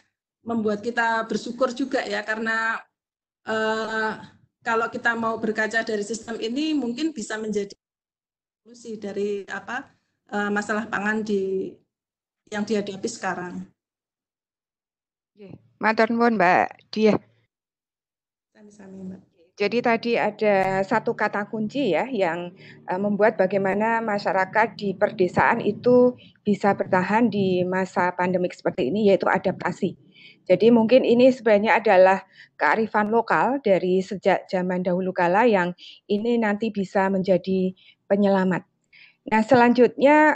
membuat kita bersyukur juga ya, karena kalau kita mau berkaca dari sistem ini mungkin bisa menjadi solusi dari masalah pangan yang dihadapi sekarang. Matur nuwun Mbak Diah. Sami-sami Mbak. Jadi tadi ada satu kata kunci ya yang membuat bagaimana masyarakat di perdesaan itu bisa bertahan di masa pandemik seperti ini, yaitu adaptasi. Jadi mungkin ini sebenarnya adalah kearifan lokal dari sejak zaman dahulu kala yang ini nanti bisa menjadi penyelamat. Nah, selanjutnya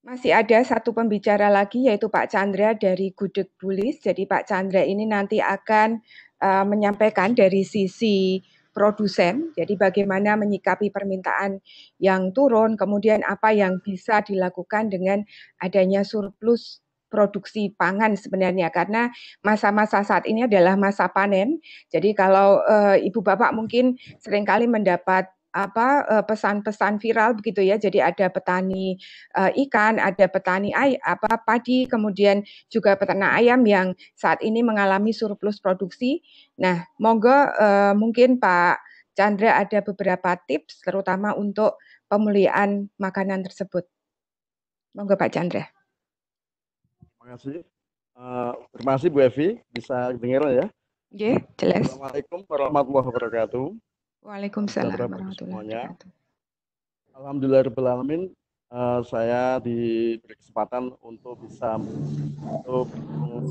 masih ada satu pembicara lagi yaitu Pak Chandra dari Gudeg Bulis. Jadi Pak Chandra ini nanti akan menyampaikan dari sisi produsen, jadi bagaimana menyikapi permintaan yang turun, kemudian apa yang bisa dilakukan dengan adanya surplus produksi pangan sebenarnya, karena masa-masa saat ini adalah masa panen. Jadi kalau Ibu Bapak mungkin seringkali mendapat pesan-pesan viral begitu ya. Jadi ada petani ikan, ada petani padi, kemudian juga peternak ayam yang saat ini mengalami surplus produksi. Nah, monggo mungkin Pak Chandra ada beberapa tips terutama untuk pemulihan makanan tersebut. Monggo Pak Chandra. Terima kasih. Terima kasih Bu Evi, bisa dengar ya? Iya, jelas. Assalamualaikum warahmatullahi wabarakatuh. Waalaikumsalam warahmatullahi wabarakatuh. Alhamdulillahirabbil alamin, saya diberi kesempatan untuk bisa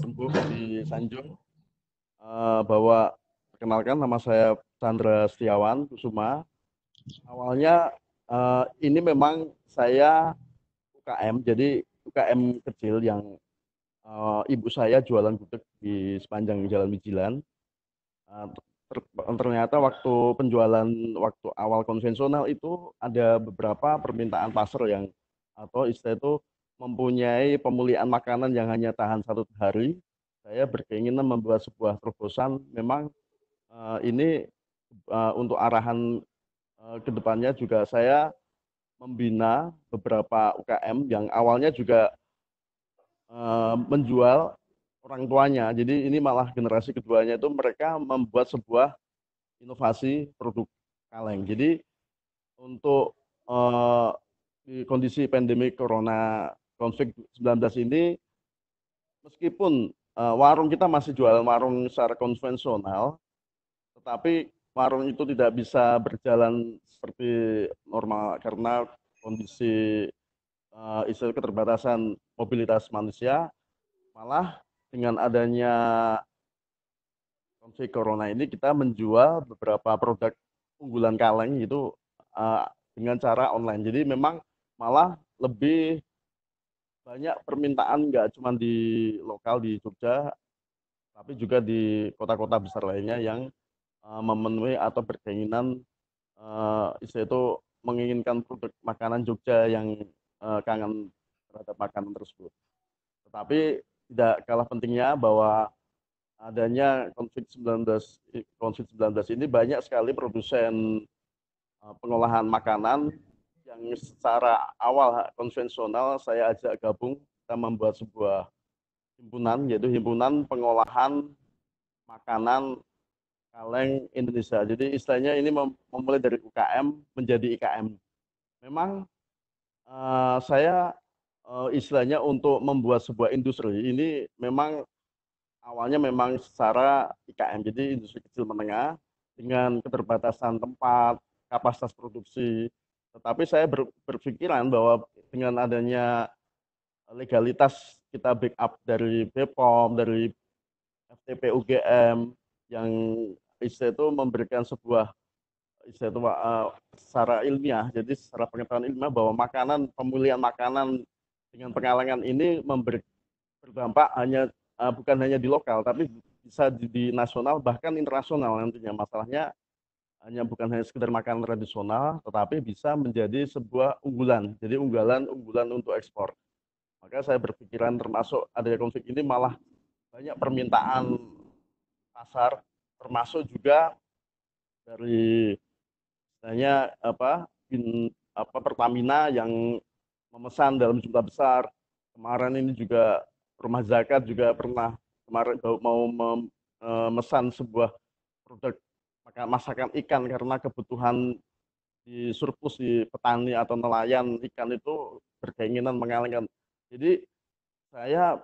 sembuh di Sanjung. Bahwa perkenalkan, nama saya Chandra Setiawan Kusuma. Awalnya ini memang saya UKM, jadi UKM kecil yang ibu saya jualan gudeg di sepanjang Jalan Mijilan. Ternyata waktu penjualan waktu awal konvensional itu ada beberapa permintaan pasar yang atau istilah itu mempunyai pemulihan makanan yang hanya tahan 1 hari. Saya berkeinginan membuat sebuah terobosan. Memang ini untuk arahan kedepannya juga saya membina beberapa UKM yang awalnya juga menjual orang tuanya. Jadi ini malah generasi keduanya itu mereka membuat sebuah inovasi produk kaleng. Jadi untuk di kondisi pandemi corona COVID-19 ini, meskipun warung kita masih jualan warung secara konvensional, tetapi warung itu tidak bisa berjalan seperti normal karena kondisi istilah keterbatasan mobilitas manusia. Malah dengan adanya konflik corona ini kita menjual beberapa produk unggulan kaleng itu dengan cara online. Jadi memang malah lebih banyak permintaan nggak cuma di lokal di Jogja, tapi juga di kota-kota besar lainnya yang memenuhi atau berkeinginan istilah itu menginginkan produk makanan Jogja yang kangen terhadap makanan tersebut. Tetapi tidak kalah pentingnya bahwa adanya COVID-19 ini banyak sekali produsen pengolahan makanan yang secara awal konvensional saya ajak gabung, kita membuat sebuah himpunan, yaitu Himpunan Pengolahan Makanan Kaleng Indonesia. Jadi istilahnya ini memulai dari UKM menjadi IKM. Memang saya istilahnya untuk membuat sebuah industri ini memang awalnya memang secara IKM, jadi industri kecil menengah dengan keterbatasan tempat, kapasitas produksi. Tetapi saya berpikiran bahwa dengan adanya legalitas kita backup dari BPOM, dari FTP UGM yang istilah itu memberikan sebuah istilah itu secara ilmiah, jadi secara pengetahuan ilmiah bahwa pemulihan makanan dengan pengalengan ini berdampak bukan hanya di lokal, tapi bisa di nasional bahkan internasional nantinya. Masalahnya bukan hanya sekedar makanan tradisional, tetapi bisa menjadi sebuah unggulan. Jadi unggulan untuk ekspor. Maka saya berpikiran termasuk adanya konflik ini malah banyak permintaan pasar, termasuk juga dari Pertamina yang memesan dalam jumlah besar. Kemarin ini juga Rumah Zakat juga pernah kemarin mau memesan sebuah produk masakan ikan karena kebutuhan di surplus di petani atau nelayan ikan itu berkeinginan mengalihkan. Jadi saya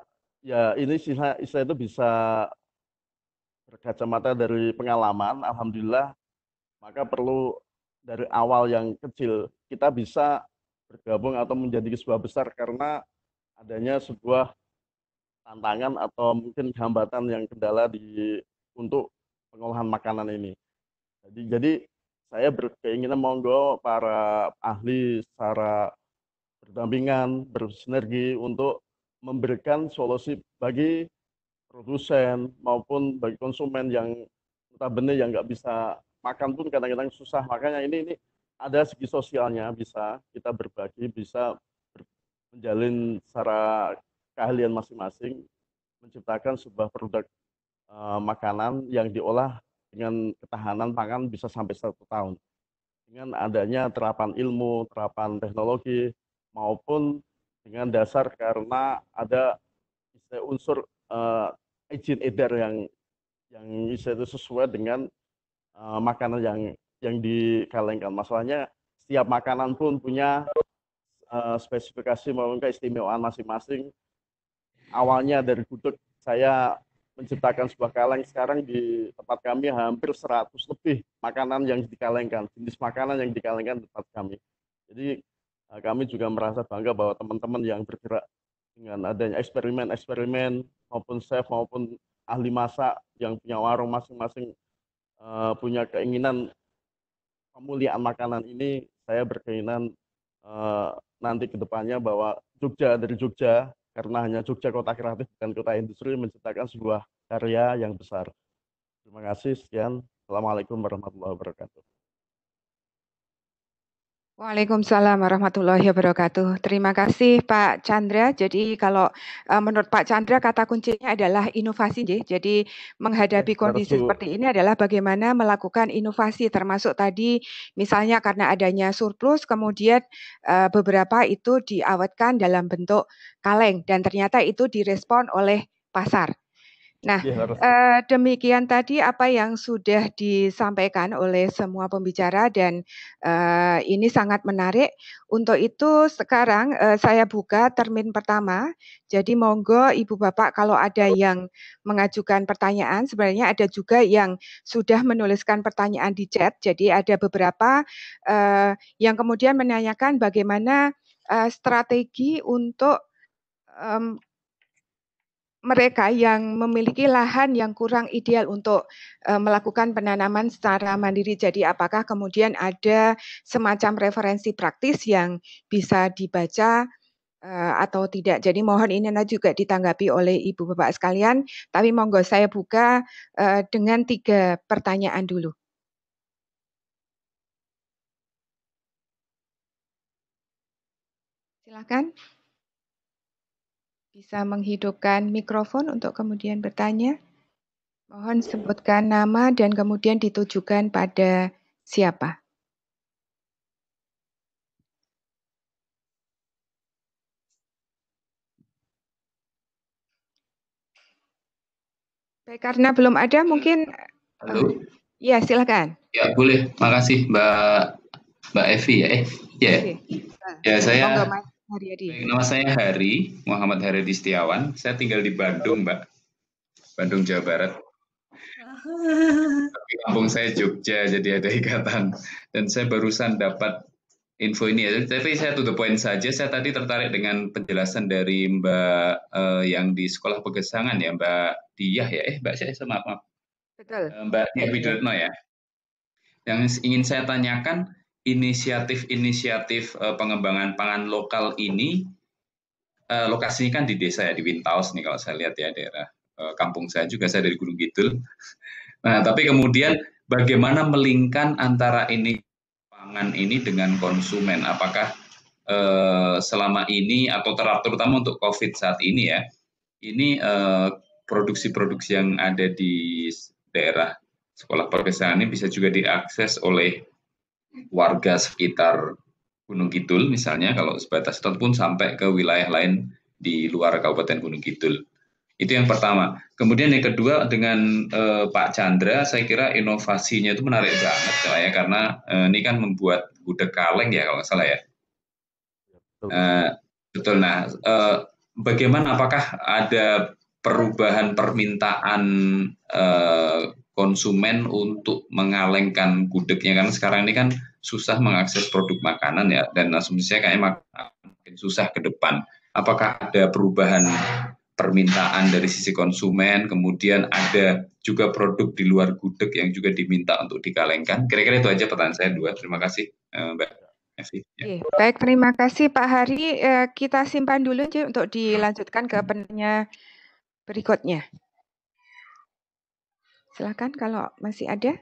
ini istilah itu bisa berkacamata dari pengalaman, alhamdulillah, maka perlu dari awal yang kecil kita bisa bergabung atau menjadi sebuah besar karena adanya sebuah tantangan atau mungkin hambatan yang kendala untuk pengolahan makanan ini. Jadi saya berkeinginan monggo para ahli secara berdampingan, bersinergi untuk memberikan solusi bagi produsen maupun bagi konsumen yang notabene yang nggak bisa makan pun kadang-kadang susah. Makanya ini ada segi sosialnya, bisa kita berbagi, bisa menjalin secara keahlian masing-masing, menciptakan sebuah produk makanan yang diolah dengan ketahanan pangan bisa sampai 1 tahun. Dengan adanya terapan ilmu, terapan teknologi, maupun dengan dasar karena ada unsur izin edar yang itu sesuai dengan makanan yang dikalengkan. Masalahnya setiap makanan pun punya spesifikasi maupun keistimewaan masing-masing. Awalnya dari gudeg saya menciptakan sebuah kaleng, sekarang di tempat kami hampir 100 lebih makanan yang dikalengkan, jenis makanan yang dikalengkan di tempat kami. Jadi kami juga merasa bangga bahwa teman-teman yang bergerak dengan adanya eksperimen maupun chef maupun ahli masak yang punya warung masing-masing punya keinginan pemulihan makanan ini. Saya berkeinginan nanti ke depannya bahwa dari Jogja, karena hanya Jogja kota kreatif bukan kota industri, menciptakan sebuah karya yang besar. Terima kasih, sekian. Assalamualaikum warahmatullahi wabarakatuh. Waalaikumsalam warahmatullahi wabarakatuh. Terima kasih Pak Chandra. Jadi kalau menurut Pak Chandra kata kuncinya adalah inovasi. Jadi menghadapi kondisi seperti ini adalah bagaimana melakukan inovasi, termasuk tadi misalnya karena adanya surplus, kemudian beberapa itu diawetkan dalam bentuk kaleng dan ternyata itu direspon oleh pasar. Nah, demikian tadi apa yang sudah disampaikan oleh semua pembicara dan ini sangat menarik. Untuk itu sekarang saya buka termin pertama. Jadi monggo Ibu Bapak kalau ada yang mengajukan pertanyaan, sebenarnya ada juga yang sudah menuliskan pertanyaan di chat. Jadi ada beberapa yang kemudian menanyakan bagaimana strategi untuk mereka yang memiliki lahan yang kurang ideal untuk melakukan penanaman secara mandiri. Jadi apakah kemudian ada semacam referensi praktis yang bisa dibaca atau tidak. Jadi mohon ini juga ditanggapi oleh Ibu Bapak sekalian, tapi monggo saya buka dengan 3 pertanyaan dulu. Silakan. Bisa menghidupkan mikrofon untuk kemudian bertanya. Mohon sebutkan nama dan kemudian ditujukan pada siapa. Baik, karena belum ada mungkin. Halo. Ya, silakan. Ya, boleh. Makasih Mbak Evi ya. Ya. Ya, saya nama saya Hari, Muhammad Haryadi Setiawan. Saya tinggal di Bandung, Mbak. Bandung, Jawa Barat. Tapi kampung saya Jogja, jadi ada ikatan. Dan saya barusan dapat info ini ya. Tapi saya to the point saja. Saya tadi tertarik dengan penjelasan dari Mbak yang di Sekolah Pegesangan ya, Mbak Diah ya. Mbak saya maaf. Betul. Mbak Diah Widoretno ya. Yang ingin saya tanyakan, inisiatif pengembangan pangan lokal ini, lokasinya kan di desa ya, di Wintaus nih kalau saya lihat ya, daerah kampung saya juga, saya dari Gunung Kidul. Nah, tapi kemudian bagaimana melingkan antara ini pangan ini dengan konsumen? Apakah selama ini atau terutama untuk COVID saat ini ya, ini produksi-produksi yang ada di daerah Sekolah Pegesangan ini bisa juga diakses oleh warga sekitar Gunung Kidul misalnya, kalau sebatas ataupun sampai ke wilayah lain di luar Kabupaten Gunung Kidul. Itu yang pertama. Kemudian yang kedua dengan Pak Chandra, saya kira inovasinya itu menarik banget ya, karena ini kan membuat gudeg kaleng ya kalau nggak salah ya. Betul. Nah, bagaimana, apakah ada perubahan permintaan konsumen untuk mengalengkan gudegnya, karena sekarang ini kan susah mengakses produk makanan ya, dan asumsi saya kayaknya makin susah ke depan. Apakah ada perubahan permintaan dari sisi konsumen, kemudian ada juga produk di luar gudeg yang juga diminta untuk dikalengkan? Kira-kira itu aja pertanyaan saya 2. Terima kasih Mbak Evi. Ya. Baik, terima kasih Pak Hari. Kita simpan dulu untuk dilanjutkan ke penanya berikutnya. Silakan kalau masih ada.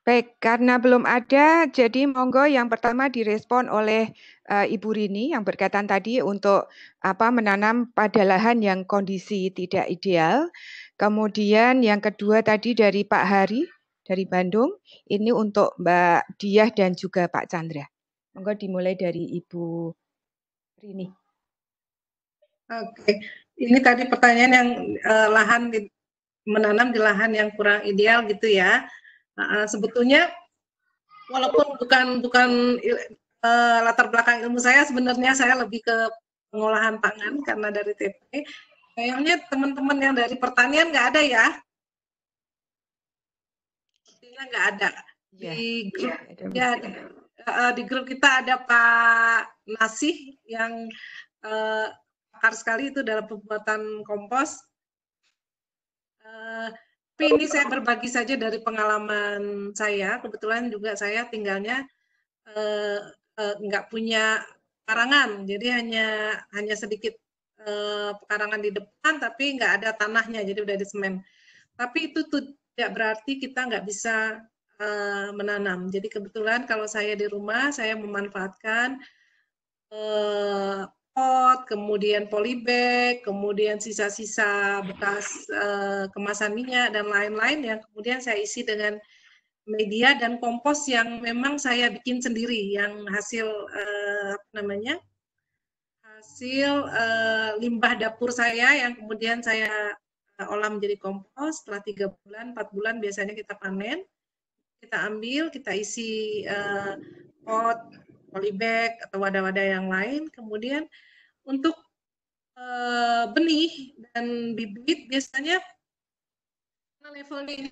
Baik, karena belum ada, jadi monggo yang pertama direspon oleh Ibu Rini yang berkaitan tadi untuk menanam pada lahan yang kondisi tidak ideal. Kemudian yang kedua tadi dari Pak Hari dari Bandung, ini untuk Mbak Diah dan juga Pak Chandra. Monggo dimulai dari Ibu Rini. Oke, ini tadi pertanyaan yang menanam di lahan yang kurang ideal gitu ya. Sebetulnya walaupun bukan latar belakang ilmu saya, sebenarnya saya lebih ke pengolahan pangan karena dari TP. Kayaknya teman-teman yang dari pertanian nggak ada ya? Sepertinya nggak ada. Di grup di grup kita ada Pak Nasih yang pakar sekali itu dalam pembuatan kompos. Tapi ini saya berbagi saja dari pengalaman saya. Kebetulan juga saya tinggalnya nggak punya pekarangan, jadi hanya sedikit pekarangan di depan, tapi nggak ada tanahnya, jadi udah di semen. Tapi itu tidak berarti kita nggak bisa menanam. Jadi kebetulan kalau saya di rumah, saya memanfaatkan pot, kemudian polybag, kemudian sisa-sisa bekas kemasan minyak dan lain-lain yang kemudian saya isi dengan media dan kompos yang memang saya bikin sendiri, yang hasil hasil limbah dapur saya yang kemudian saya olah menjadi kompos. Setelah 3 bulan, 4 bulan biasanya kita panen, kita ambil, kita isi pot, polybag atau wadah-wadah yang lain. Kemudian untuk benih dan bibit biasanya levelnya ini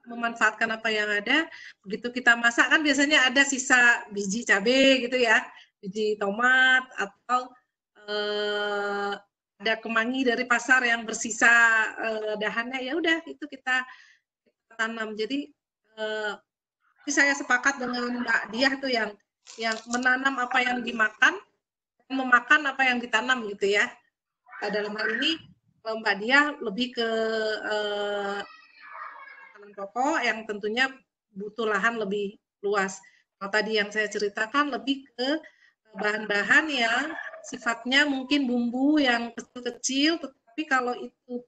memanfaatkan apa yang ada. Begitu kita masak kan biasanya ada sisa biji cabai gitu ya, biji tomat atau ada kemangi dari pasar yang bersisa dahannya, ya udah itu kita tanam. Jadi saya sepakat dengan Mbak Diah tuh yang menanam apa yang dimakan, memakan apa yang ditanam gitu ya. Dalam hal ini Mbak Diah lebih ke makanan pokok yang tentunya butuh lahan lebih luas. Kalau tadi yang saya ceritakan lebih ke bahan-bahan yang sifatnya mungkin bumbu yang kecil-kecil, tetapi kalau itu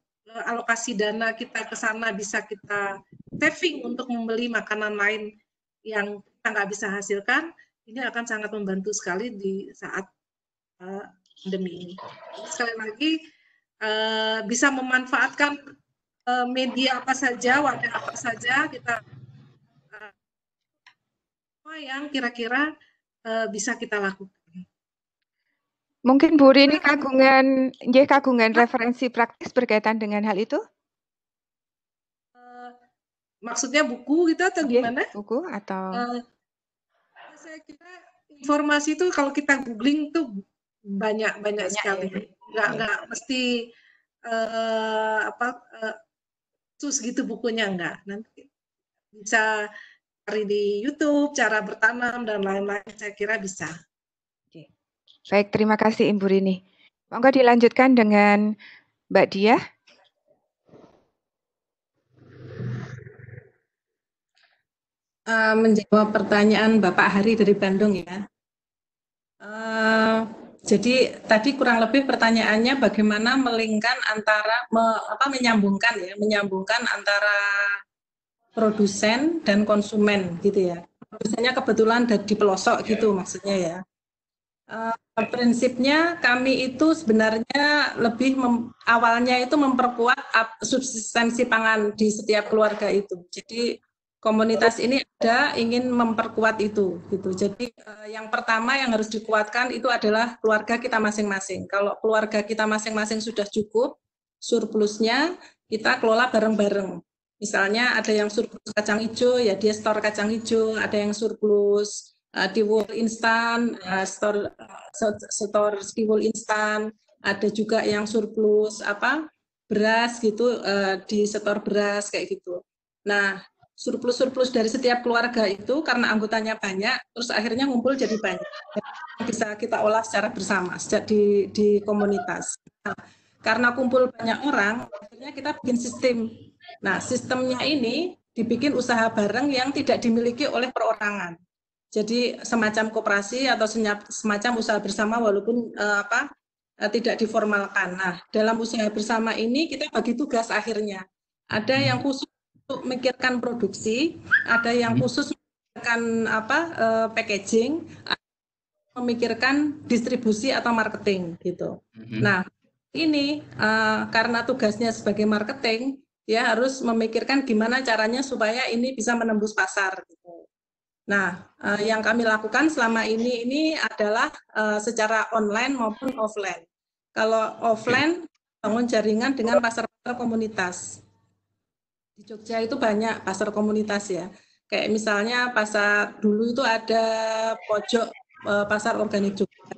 alokasi dana kita ke sana bisa kita saving untuk membeli makanan lain yang kita nggak bisa hasilkan, ini akan sangat membantu sekali di saat pandemi ini. Sekali lagi, bisa memanfaatkan media apa saja, wadah apa saja, kita apa yang kira-kira bisa kita lakukan. Mungkin Bu Rini kagungan referensi praktis berkaitan dengan hal itu? Maksudnya buku gitu atau gimana? Buku atau? Saya kira informasi itu kalau kita googling tuh banyak sekali. Nggak mesti khusus gitu bukunya, enggak. Nanti bisa cari di YouTube cara bertanam dan lain-lain, saya kira bisa. Baik, terima kasih Ibu Rini. Monggo dilanjutkan dengan Mbak Diah. Menjawab pertanyaan Bapak Hari dari Bandung ya. Jadi tadi kurang lebih pertanyaannya bagaimana melingkan antara menyambungkan antara produsen dan konsumen gitu ya. Produsennya kebetulan di pelosok gitu maksudnya ya. Prinsipnya kami itu sebenarnya lebih awalnya itu memperkuat subsistensi pangan di setiap keluarga itu. Jadi komunitas ini ingin memperkuat itu gitu. Jadi yang pertama yang harus dikuatkan itu adalah keluarga kita masing-masing. Kalau keluarga kita masing-masing sudah cukup, surplusnya kita kelola bareng-bareng. Misalnya ada yang surplus kacang hijau, ya dia store kacang hijau. Ada yang surplus tiwul instan, store tiwul instan. Ada juga yang surplus beras gitu, di store beras kayak gitu. Nah, surplus dari setiap keluarga itu karena anggotanya banyak, terus akhirnya ngumpul jadi banyak. Bisa kita olah secara bersama di komunitas. Nah, karena kumpul banyak orang, akhirnya kita bikin sistem. Nah, sistemnya ini dibikin usaha bareng yang tidak dimiliki oleh perorangan. Jadi semacam koperasi atau semacam usaha bersama walaupun tidak diformalkan. Nah, dalam usaha bersama ini kita bagi tugas akhirnya. Ada yang khusus untuk memikirkan produksi, ada yang khusus memikirkan packaging, memikirkan distribusi atau marketing gitu. Nah, ini karena tugasnya sebagai marketing, dia harus memikirkan gimana caranya supaya ini bisa menembus pasar gitu. Nah, yang kami lakukan selama ini adalah secara online maupun offline. Kalau offline, bangun jaringan dengan pasar-pasar komunitas. Di Jogja itu banyak pasar komunitas ya. Kayak misalnya pasar dulu itu ada pojok pasar organik Jogja.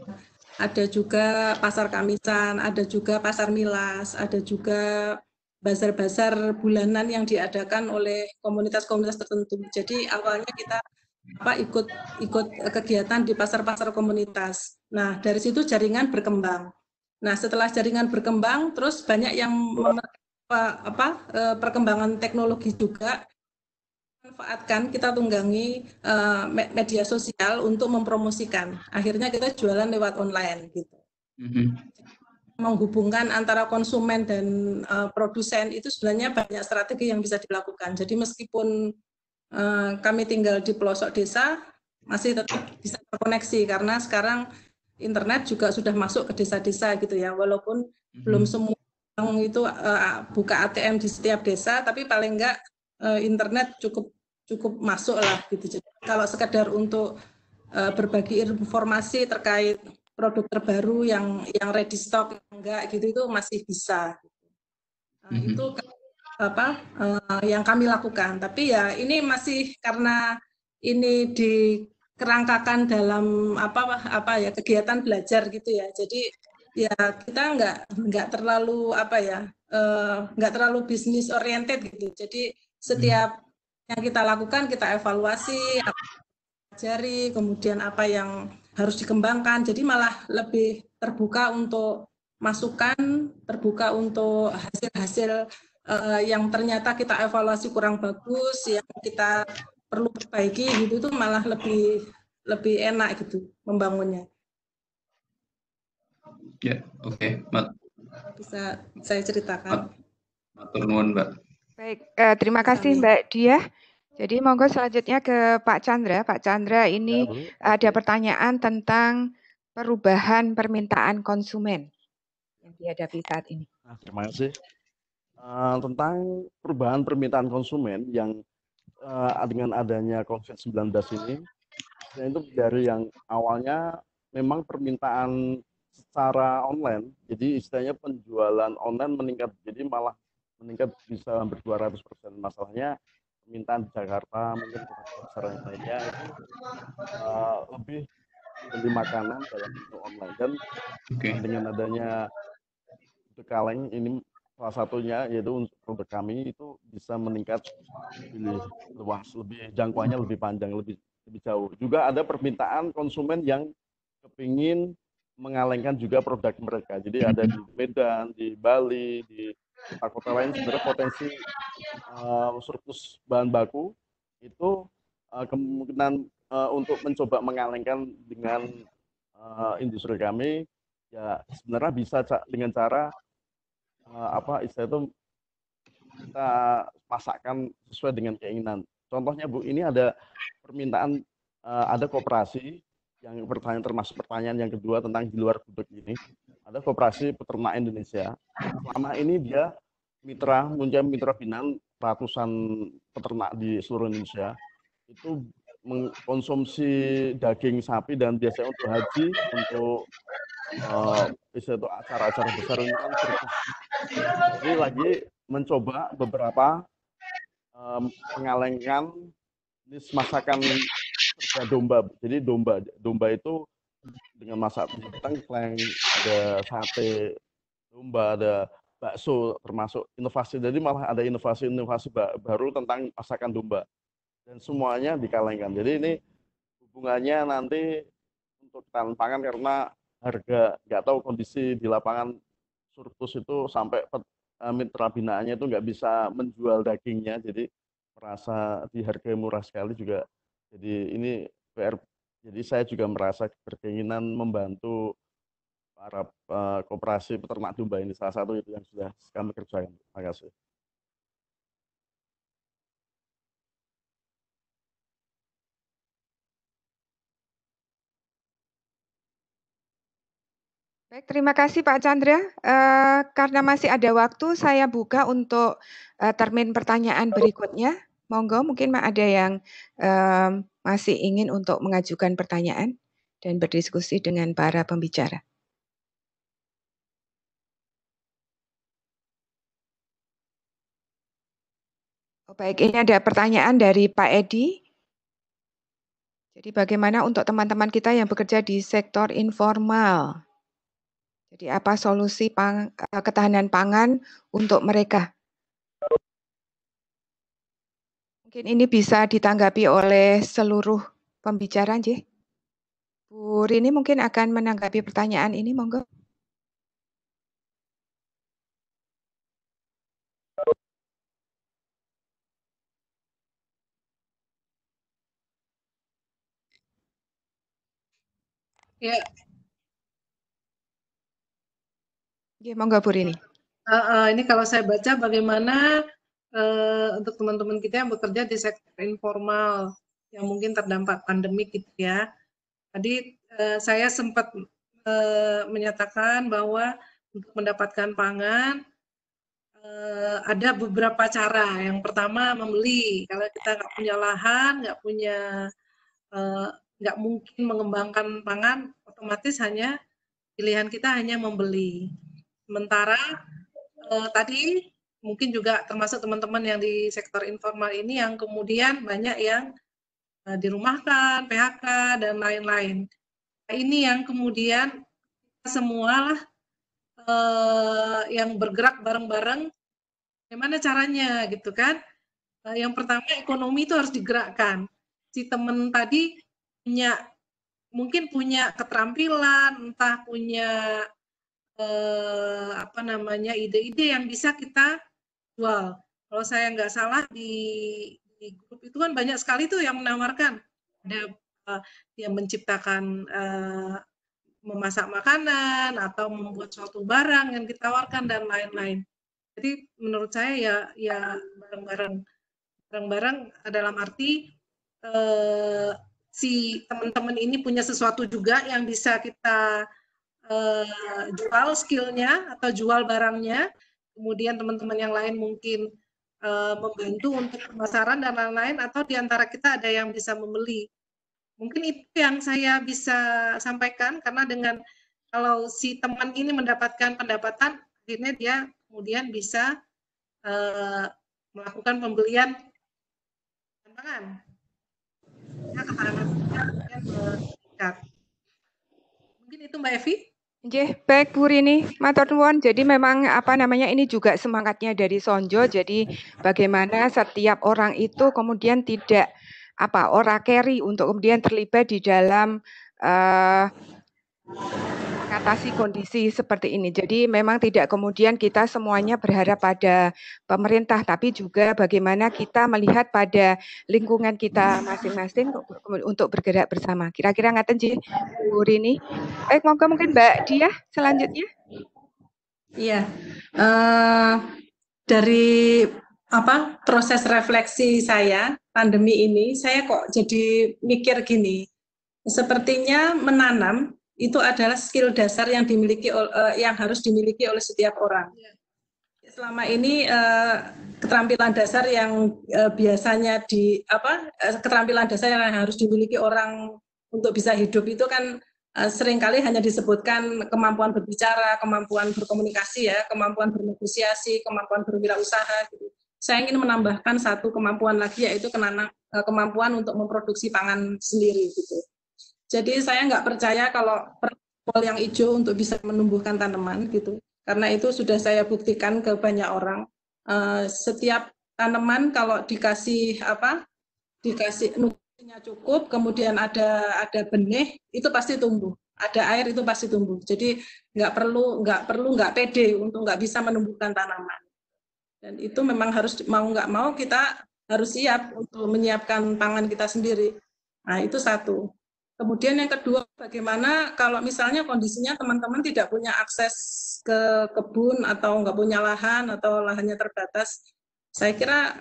Ada juga pasar Kamisan, ada juga pasar Milas, ada juga bazar-bazar bulanan yang diadakan oleh komunitas-komunitas tertentu. Jadi awalnya kita ikut kegiatan di pasar-pasar komunitas. Nah, dari situ jaringan berkembang. Nah, setelah jaringan berkembang, terus banyak yang perkembangan teknologi juga manfaatkan, kita tunggangi media sosial untuk mempromosikan. Akhirnya kita jualan lewat online gitu. Menghubungkan antara konsumen dan produsen itu sebenarnya banyak strategi yang bisa dilakukan. Jadi meskipun kami tinggal di pelosok desa, masih tetap bisa terkoneksi karena sekarang internet juga sudah masuk ke desa-desa gitu ya, walaupun belum semua orang itu buka ATM di setiap desa, tapi paling enggak internet cukup masuk lah gitu. Jadi kalau sekedar untuk berbagi informasi terkait produk terbaru yang ready stock enggak gitu itu masih bisa. Itu yang kami lakukan, tapi ya ini masih karena ini dikerangkakan dalam kegiatan belajar gitu ya, jadi ya kita nggak terlalu nggak terlalu bisnis oriented gitu, jadi setiap yang kita lakukan, kita evaluasi, pelajari, kemudian apa yang harus dikembangkan. Jadi malah lebih terbuka untuk masukan, terbuka untuk hasil-hasil yang ternyata kita evaluasi kurang bagus, yang kita perlu perbaiki gitu, itu malah lebih enak gitu membangunnya. Ya, oke. Bisa saya ceritakan. Matur nuwun, Mbak. Baik, terima kasih Mbak Diah. Jadi monggo selanjutnya ke Pak Chandra. Pak Chandra, ini ada pertanyaan tentang perubahan permintaan konsumen yang dihadapi saat ini. Terima kasih. Tentang perubahan permintaan konsumen yang dengan adanya COVID-19 ini, itu dari yang awalnya memang permintaan secara online, jadi istilahnya penjualan online meningkat, jadi malah meningkat bisa hampir 200%. Masalahnya permintaan di Jakarta, mungkin kota-kota besar yang lainnya itu lebih membeli makanan dalam bentuk online. Dan dengan adanya kaleng ini salah satunya, yaitu untuk produk kami itu bisa meningkat lebih luas, lebih jangkauannya lebih panjang, lebih jauh. Juga ada permintaan konsumen yang kepingin mengalengkan juga produk mereka. Jadi ada di Medan, di Bali, di kota-kota lain sebenarnya potensi surplus bahan baku itu kemungkinan untuk mencoba mengalengkan dengan industri kami ya sebenarnya bisa dengan cara istilah itu kita pasakkan sesuai dengan keinginan. Contohnya Bu, ini ada permintaan ada koperasi yang termasuk pertanyaan yang kedua tentang di luar gudeg ini. Ada koperasi peternak Indonesia. Selama ini dia mitra binaan ratusan peternak di seluruh Indonesia. Itu mengkonsumsi daging sapi dan biasanya untuk haji, untuk itu acara-acara besar ini kan surplus. Jadi lagi mencoba beberapa mengalengkan jenis masakan serba domba. Jadi domba itu dengan masak tengkleng, ada sate domba, ada bakso, termasuk inovasi. Jadi malah ada inovasi-inovasi baru tentang masakan domba. Dan semuanya dikalengkan. Jadi ini hubungannya nanti untuk ketahanan pangan karena harga, nggak tahu kondisi di lapangan surplus itu sampai mitra binaannya itu nggak bisa menjual dagingnya, jadi merasa di harga murah sekali juga. Jadi ini PR. Jadi saya juga merasa berkeinginan membantu para koperasi peternak domba ini, salah satu itu yang sudah kami kerjakan. Terima kasih. Baik, terima kasih Pak Chandra. Karena masih ada waktu, saya buka untuk termin pertanyaan berikutnya. Monggo, mungkin ada yang masih ingin untuk mengajukan pertanyaan dan berdiskusi dengan para pembicara. Baik, ini ada pertanyaan dari Pak Edi. Jadi bagaimana untuk teman-teman kita yang bekerja di sektor informal? Jadi apa solusi ketahanan pangan untuk mereka? Mungkin ini bisa ditanggapi oleh seluruh pembicara, Nggih. Bu Rini mungkin akan menanggapi pertanyaan ini, monggo. Ya. Ya, monggo Bu Rini. Ini kalau saya baca bagaimana untuk teman-teman kita yang bekerja di sektor informal yang mungkin terdampak pandemik gitu ya. Tadi saya sempat menyatakan bahwa untuk mendapatkan pangan ada beberapa cara. Yang pertama membeli. Kalau kita nggak punya lahan, nggak mungkin mengembangkan pangan, otomatis pilihan kita hanya membeli. Sementara tadi mungkin juga termasuk teman-teman yang di sektor informal ini yang kemudian banyak yang dirumahkan, PHK, dan lain-lain. Nah, ini yang kemudian semualah yang bergerak bareng-bareng, gimana caranya gitu kan? Yang pertama ekonomi itu harus digerakkan. Si teman tadi mungkin punya keterampilan, entah punya ide-ide yang bisa kita jual. Kalau saya nggak salah di grup itu kan banyak sekali tuh yang menawarkan, ada yang menciptakan memasak makanan atau membuat suatu barang yang ditawarkan dan lain-lain. Jadi menurut saya ya bareng-bareng dalam arti si teman-teman ini punya sesuatu juga yang bisa kita jual skillnya atau jual barangnya, kemudian teman-teman yang lain mungkin membantu untuk pemasaran dan lain-lain, atau diantara kita ada yang bisa membeli. Mungkin itu yang saya bisa sampaikan, karena dengan kalau si teman ini mendapatkan pendapatan, akhirnya dia kemudian bisa melakukan pembelian pangan. Ketahanan kemudian meningkat. Mungkin itu Mbak Evi. Nggih, baik Bu Rini, matur nuwun. Jadi memang ini juga semangatnya dari Sonjo. Jadi bagaimana setiap orang itu kemudian tidak ora carry untuk kemudian terlibat di dalam mengatasi kondisi seperti ini. Jadi memang tidak kemudian kita semuanya berharap pada pemerintah, tapi juga bagaimana kita melihat pada lingkungan kita masing-masing untuk bergerak bersama. Kira-kira ngaten nggih Bu Rini. Baik, monggo mungkin Mbak Diah selanjutnya. Iya, dari proses refleksi saya pandemi ini, saya kok jadi mikir gini, sepertinya menanam itu adalah skill dasar yang yang harus dimiliki oleh setiap orang. Selama ini keterampilan dasar yang biasanya keterampilan dasar yang harus dimiliki orang untuk bisa hidup itu kan seringkali hanya disebutkan kemampuan berbicara, kemampuan berkomunikasi ya, kemampuan bernegosiasi, kemampuan berwirausaha gitu. Saya ingin menambahkan satu kemampuan lagi, yaitu kemampuan untuk memproduksi pangan sendiri gitu. Jadi saya nggak percaya kalau pol yang hijau untuk bisa menumbuhkan tanaman gitu, karena itu sudah saya buktikan ke banyak orang. Setiap tanaman kalau dikasih nutrisinya cukup, kemudian ada benih, itu pasti tumbuh. Ada air itu pasti tumbuh. Jadi nggak pede untuk nggak bisa menumbuhkan tanaman. Dan itu memang harus mau nggak mau kita harus siap untuk menyiapkan pangan kita sendiri. Nah itu satu. Kemudian yang kedua, bagaimana kalau misalnya kondisinya teman-teman tidak punya akses ke kebun atau nggak punya lahan atau lahannya terbatas. Saya kira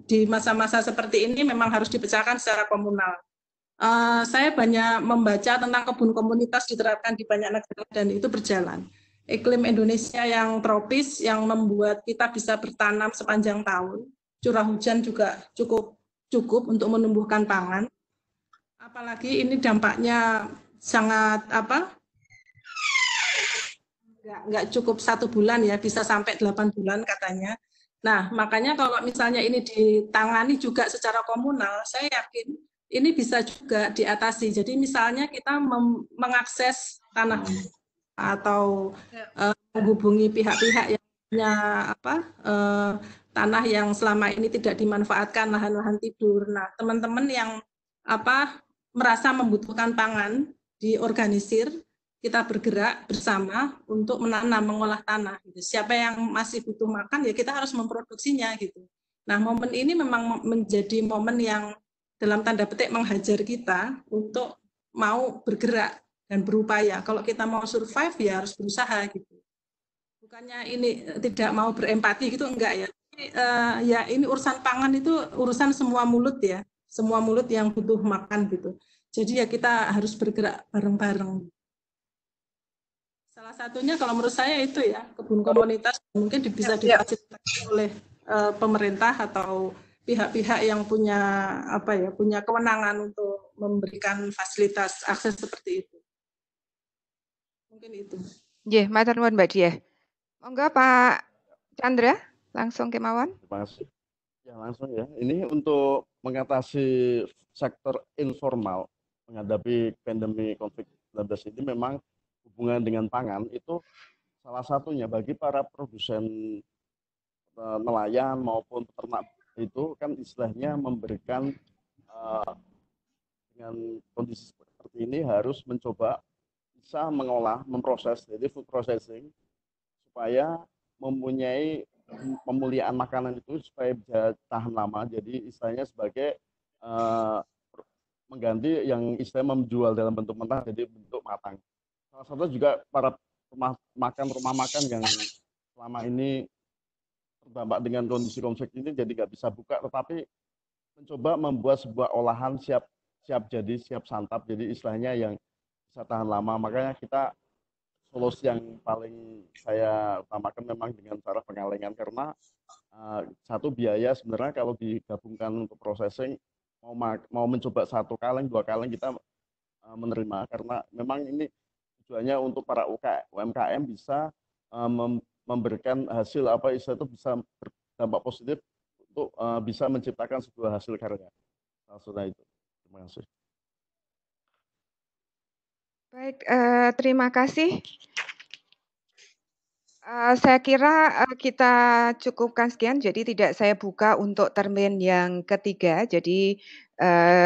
di masa-masa seperti ini memang harus dipecahkan secara komunal. Saya banyak membaca tentang kebun komunitas diterapkan di banyak negara dan itu berjalan. Iklim Indonesia yang tropis yang membuat kita bisa bertanam sepanjang tahun. Curah hujan juga cukup untuk menumbuhkan pangan. Apalagi ini dampaknya sangat nggak cukup 1 bulan ya, bisa sampai 8 bulan katanya. Nah, makanya kalau misalnya ini ditangani juga secara komunal, saya yakin ini bisa juga diatasi. Jadi misalnya kita mengakses tanah atau menghubungi pihak-pihak yang punya tanah yang selama ini tidak dimanfaatkan, lahan-lahan tidur. Nah, teman-teman yang merasa membutuhkan pangan, diorganisir, kita bergerak bersama untuk menanam, mengolah tanah. Gitu. Siapa yang masih butuh makan, ya kita harus memproduksinya. Gitu. Nah, momen ini memang menjadi momen yang dalam tanda petik menghajar kita untuk mau bergerak dan berupaya. Kalau kita mau survive, ya harus berusaha. Gitu. Bukannya ini tidak mau berempati, gitu, enggak ya. Ya ini urusan pangan itu urusan semua mulut ya. Semua mulut yang butuh makan gitu. Jadi ya kita harus bergerak bareng-bareng. Salah satunya kalau menurut saya itu ya kebun komunitas mungkin bisa difasilitasi oleh pemerintah atau pihak-pihak yang punya punya kewenangan untuk memberikan fasilitas akses seperti itu. Mungkin itu. Nggih, matur nuwun Mbak Diah. Monggo Pak Chandra langsung kemawon. Terima kasih. Ya langsung ya. Ini untuk mengatasi sektor informal menghadapi pandemi COVID-19 ini memang hubungan dengan pangan itu salah satunya bagi para produsen nelayan maupun peternak itu kan istilahnya memberikan dengan kondisi seperti ini harus mencoba bisa mengolah, memproses, jadi food processing, supaya mempunyai pemuliaan makanan itu supaya bisa tahan lama. Jadi istilahnya sebagai mengganti yang istilahnya menjual dalam bentuk mentah jadi bentuk matang. Salah satu juga para rumah makan yang selama ini terdampak dengan kondisi konflik ini jadi nggak bisa buka, tetapi mencoba membuat sebuah olahan siap jadi, siap santap, jadi istilahnya yang bisa tahan lama. Makanya kita solusi yang paling saya utamakan memang dengan cara pengalengan, karena satu biaya sebenarnya kalau digabungkan untuk processing, mau mencoba 1 kaleng 2 kaleng kita menerima, karena memang ini tujuannya untuk para UMKM bisa memberikan hasil apa istilah itu bisa berdampak positif untuk bisa menciptakan sebuah hasil karya. Maksudnya itu. Terima kasih. Baik, terima kasih. Saya kira kita cukupkan sekian, jadi tidak saya buka untuk termin yang ketiga. Jadi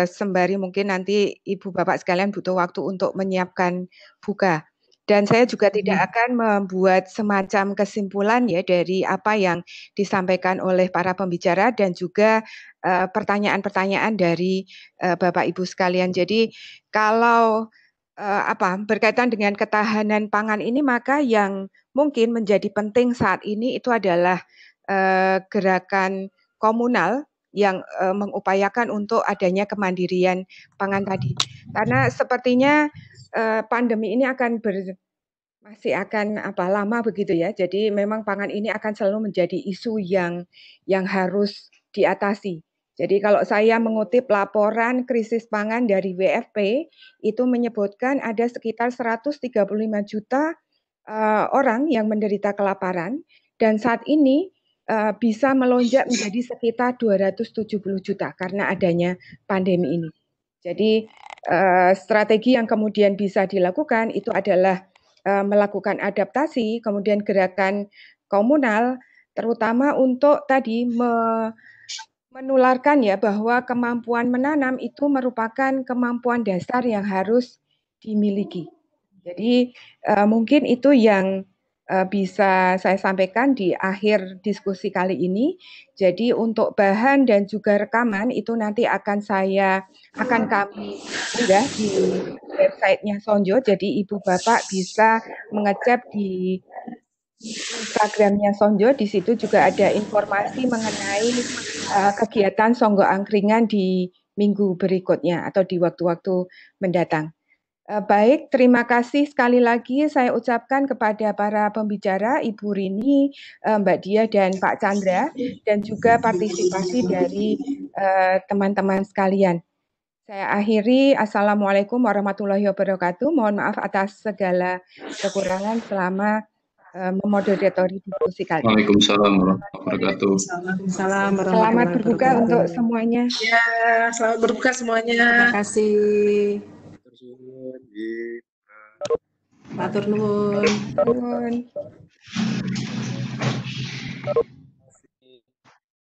sembari mungkin nanti Ibu Bapak sekalian butuh waktu untuk menyiapkan buka. Dan saya juga tidak akan membuat semacam kesimpulan ya dari apa yang disampaikan oleh para pembicara dan juga pertanyaan-pertanyaan dari Bapak Ibu sekalian. Jadi kalau berkaitan dengan ketahanan pangan ini, maka yang mungkin menjadi penting saat ini itu adalah gerakan komunal yang mengupayakan untuk adanya kemandirian pangan tadi. Karena sepertinya pandemi ini masih akan lama begitu ya. Jadi memang pangan ini akan selalu menjadi isu yang harus diatasi. Jadi kalau saya mengutip laporan krisis pangan dari WFP, itu menyebutkan ada sekitar 135 juta orang yang menderita kelaparan, dan saat ini bisa melonjak menjadi sekitar 270 juta karena adanya pandemi ini. Jadi strategi yang kemudian bisa dilakukan itu adalah melakukan adaptasi, kemudian gerakan komunal, terutama untuk tadi menularkan ya bahwa kemampuan menanam itu merupakan kemampuan dasar yang harus dimiliki. Jadi mungkin itu yang bisa saya sampaikan di akhir diskusi kali ini. Jadi untuk bahan dan juga rekaman itu nanti akan kami unggah di websitenya Sonjo. Jadi Ibu Bapak bisa mengecek di Instagramnya Sonjo. Di situ juga ada informasi mengenai kegiatan Songgo Angkringan di minggu berikutnya atau di waktu-waktu mendatang. Baik, terima kasih sekali lagi saya ucapkan kepada para pembicara, Ibu Rini, Mbak Dia, dan Pak Chandra, dan juga partisipasi dari teman-teman sekalian. Saya akhiri, Assalamualaikum warahmatullahi wabarakatuh. Mohon maaf atas segala kekurangan selama memoderatori diskusi kali ini. Waalaikumsalam warahmatullahi wabarakatuh. Selamat berbuka untuk semuanya. Ya, selamat berbuka semuanya. Terima kasih. Matur nuwun.